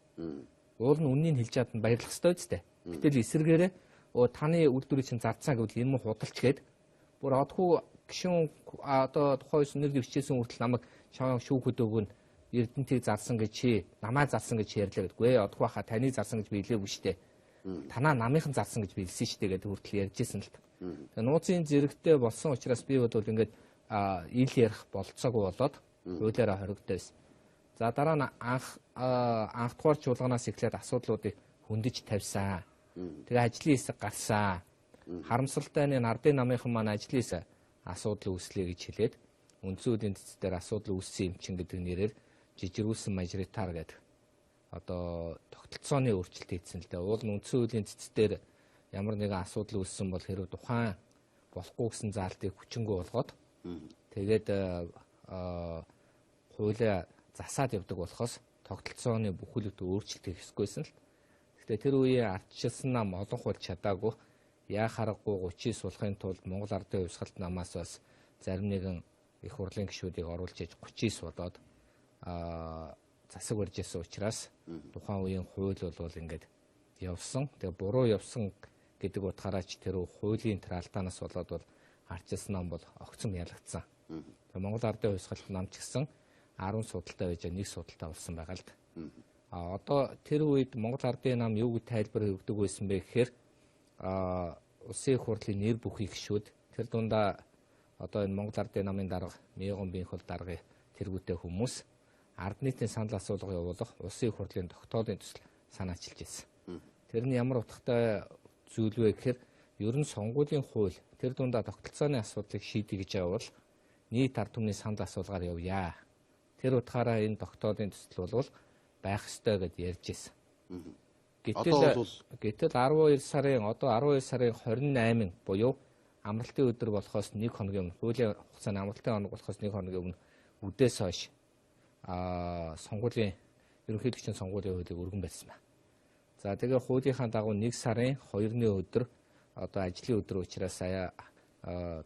Уул нь үннийг хэлж чад нь баярлах ёстой үстэй. Гэтэл эсэргээрээ таны үйлдвэрийг чинь зарцсан гэвэл энэ мөн худалч гээд бүр одгүй гишүүн одоо тухайн нэр дэвшижсэн хүртэл намайг шүүх хөдөөгөө Эрдэнтийг зарсан гэж чи намаа зарсан гэж ярьлаа гэдэггүй. Одгүй хаа таны зарсан гэж биелээгүй штэ. Танаа намынхан зарсан гэж биелсэн штэ гэдэг хүртэл ярьжсэн л та. Тэгээ нууцын зэрэгтэй болсон учраас би бол ингээд ил ярих болцоогүй болоод хуулиараа хоригдсон. За дараа нь анх дугаар чуулганаас эхлээд асуудлуудыг хөндөж тавьсан. Тэгээ ажлын хэсэг гарсан. Харамсалтай нь ардын намынхан маань ажлын хэсэг асуудал үүслэе гэж хэлээд үндсэн үеийн цэцээр асуудал үүссэн юм чин гэдэг нэрээр жижигүүлсэн мажоритар гэдэг одоо тогтолцооны өөрчлөлт хийсэн л дээ. Уул нь үндсэн үеийн цэцээр ямар нэгэн асуудал үүссэн бол хэрэг тухайн болохгүй гэсэн заалтыг хүчингү болгоод тэгээд хуулиа засаад явдаг болохоос тогтолцооны бүхэлдээ өөрчлөлт хийхгүйсэн л. Гэхдээ тэр үеийн ардчилсан нам олон хул чадаагүй яа харахгүй 30 суулгахын тулд Монгол Ардын Хувьсгалт намаас бас зарим нэгэн их хурлын гишүүдийг оруулж иж 30 суулгаад засаг барьж ирсэн учраас тухайн үеийн хууль бол ингээд явсан. Тэгээ буруу явсан гэдэг утгаараа ч тэр хуулийн тэр алдаанаас болоод бол ардчилсан нам бол огцом ялагдсан. Тэгээ Монгол Ардын Хувьсгалт нам ч гэсэн 10 судалтай байж нэг судалтай болсон байгаа л да. Одоо тэр үед Монгол Ардын нам юу гэж тайлбар өгдөг байсан бэ гэхээр улсын их хурлын нэр бүхий гишүүд тэр дундаа одоо энэ Монгол Ардын намын дарга Мяган Бинхол даргын тэргүүтэй хүмүүс ард нийтийн санал асуулга явуулах улсын их хурлын тогтоолын төсөл санаачилж ирсэн. Тэр нь ямар утгатай зүйл вэ гэхээр ер нь сонгуулийн хууль тэр дундаа тогтолцооны асуудлыг шийдэх гэж явбал нийт ард түмний санал асуулгаар явъя. Тэр утгаараа энэ тогтоолын төсөл бол байх ёстой гэж ярьж ирсэн. Гэтэл 12 сарын 28 буюу амралтын өдөр болохоос 1 хоногийн өмнө хуулийн хугацааны амралтын хоног болохоос 1 хоногийн өмнө үдээс хойш сонгуулийн ерөнхийлөгчийн сонгуулийн хуулийг өргөн барьсан байна. За тэгээ хуулийнхаа дагуу 1 сарын 2-ны өдөр одоо ажлын өдөр учраас сая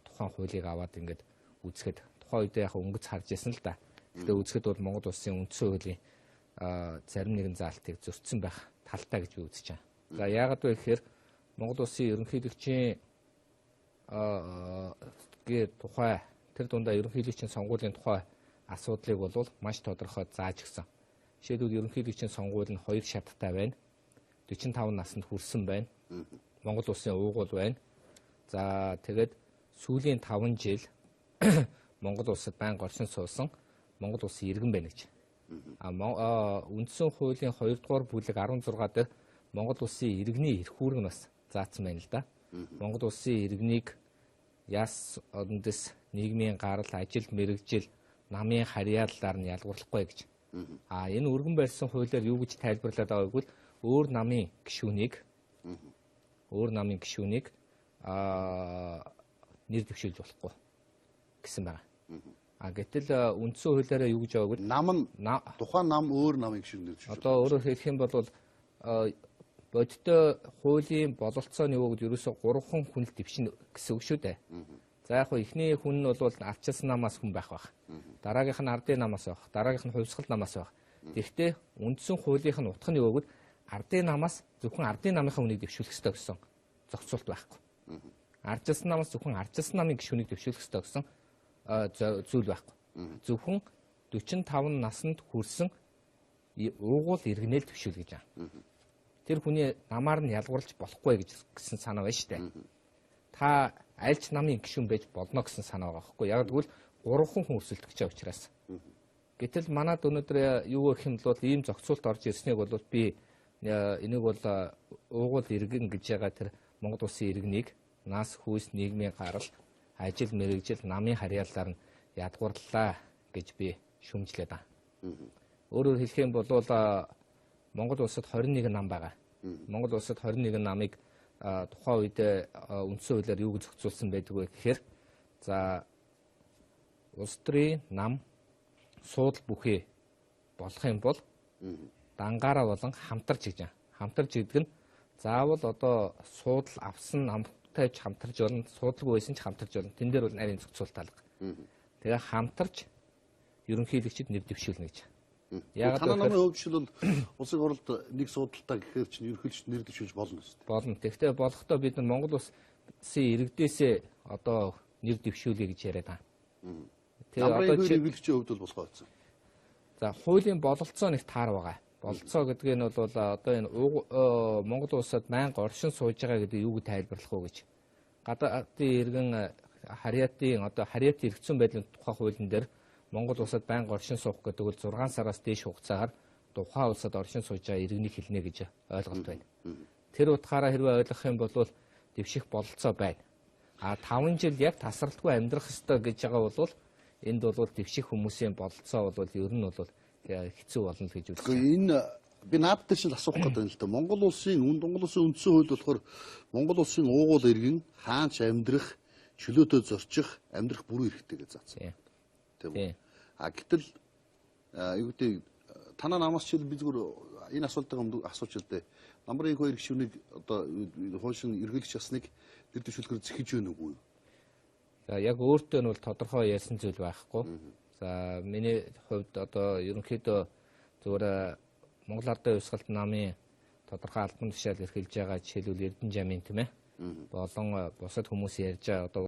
тухайн хуулийг аваад ингээд үзэхэд тухайн үедээ яг өнгөц харж ирсэн л да. Гэхдээ үзэхэд бол Монгол улсын үндсэн хуулийн зарим нэгэн заалтыг зөрчсөн байх талтай гэж би үзэж байна. За яагаад вэ гэхээр Монгол улсын ерөнхийлөгчийн тухай тэр дундаа ерөнхийлөгчийн сонгуулийн тухай асуудлыг бол маш тодорхой зааж өгсөн. Жишээлбэл ерөнхийлөгчийн сонгуул нь 2 шаттай байна. 45 наснд хүрсэн байна. Монгол улсын уугуул байна. За тэгээд сүүлийн 5 жил Монгол улсад байнга оршин суусан Монгол улсын иргэн байна гэж. Үндсэн хуулийн 2 дугаар бүлэг 16 дээр Монгол улсын иргэний эрх үүрэг нь бас заасан байна л да. Монгол улсын иргэнийг яс одондос нийгмийн гарал, ажил, мэргэжил, намын харьяаллаар нь ялгуулахгүй гэж. Энэ өргөн барьсан хуулиар юу гэж тайлбарлаад байгаа вэ? Өөр намын гишүүнийг нэр дэвшүүлж болохгүй гэсэн байна. Гэтэл үндсэн хуулиараа юу гэж байгааг тухайн нам өөр намын гишүүн нэр дэвшүүлж. Одоо өөрөөр хэлэх юм бол бодиттой хуулийн бололцооны өгд ерөөсө 3 хүн л дэвшин гэсэн үг шүү дээ. За яг хөө эхний хүн нь бол ардчилсан намаас хүн байх. Дараагийнх нь ардын намаас байх. Дараагийнх нь хувьсгал намаас байх. Тэгэхдээ үндсэн хуулийнх нь утга нь юу гэвэл ардын намаас зөвхөн ардын намынхаа үнийг дэвшүүлэх ёстой гэсэн зохицуулт байхгүй. Ардчилсан намаас зөвхөн ардчилсан намын гишүүнийг дэвшүүлэх ёстой гэсэн зүйл байхгүй. Зөвхөн 45 наснд хүрсэн уугуул иргэнэл дэвшүүл гэж байна. Тэр хүний намаар нь ялгуурлаж болохгүй гэсэн санаа байна шүү дээ. Та аль ч намын гишүүн байж болно гэсэн санаа байгаа байхгүй. Яг тэгвэл 3 хүн өрсөлдөх гэж учраас. Гэтэл манад өнөөдөр юу гэх юм бол ийм зохицуулт орж ирснийг бол би энийг бол уугуул иргэн гэж байгаа тэр Монгол улсын иргэнийг нас хүйс нийгмийн гарал ажил мэргэжил намын харьяалаар нь ядгуурлаа гэж би шүмжлээд байна. Өөрөөр хэлэх юм бол Монгол улсад 21 нам байгаа. Монгол улсад 21 намыг тухайн үед үндсэн хуулиар юу гэж зохицуулсан байдаг вэ гэхээр за улс төрийн нам суудал бүхий болох юм бол дангаараа болон хамтарч гэж байна. Хамтарч гэдэг нь заавал одоо суудал авсан намтай ч хамтарч болно, суудалгүй байсан ч хамтарч болно. Тэн дээр бол нарийн зохицуулт алга. Тэгээ хамтарч ерөнхийлөгчд нэр дэвшүүлнэ гэж. Яг танай намын хөвчлөл улсын хурлд нэг суудалтай гэхээр чинь ерөнхийлөгчд нэр дэвшүүлж болно шүү дээ. Болно. Тэгэхдээ болохдоо бид нар Монгол улсын иргэдээсээ одоо нэр дэвшүүлье гэж яриад байна. Тэгээ одоо ерөнхийлөгчийн хувьд бол болохоо байсан. За хуулийн бололцоо нэг таар байгаа. Бололцоо гэдэг нь бол одоо энэ Монгол улсад байнга оршин сууж байгаа гэдэг юуг тайлбарлах уу гэж. Гадаадын иргэн харьяатын одоо харьяат эргэцэн байдлын тухай хуулийн дээр Монгол улсад байнга оршин суух гэдэг бол 6 сараас дээш хугацаагаар тухайн улсад оршин сууж байгаа иргэнийг хэлнэ гэж ойлголт байна. Тэр утгаараа хэрвээ ойлгох юм бол дэвших бололцоо байна. 5 жил яг тасралтгүй амьдрах ёстой гэж байгаа бол энд бол дэвших хүмүүсийн бололцоо бол ер нь бол хэцүү болно гэж үздэг. Энэ би наадтай чинь асуух гэдэг юм л да. Монгол улсын үндсэн хууль болохоор Монгол улсын уугуул иргэн хаанч амьдрах, чөлөөтэй зорчих, амьдрах бүрэн эрхтэй гэж заасан. Тийм. Гэтэл юу гэдэг танаа намаас чил би зүгээр энэ асуултыг асууж л дээ. Намрын 2 гишүүнийг одоо хуучин эргэлж ясныг нэр дэвшүүлэхээр зэхэж өгнө үгүй юу? За яг өөртөө нь бол тодорхой ярьсан зүйл байхгүй. За миний хувьд одоо ерөнхийдөө зүгээр Монгол Ардын Хувьсгалт намын тодорхой албан тушаал эрхэлж байгаа жишээлбэл Эрдэнэ жамын тийм ээ болон бусад хүмүүс ярьж байгаа одоо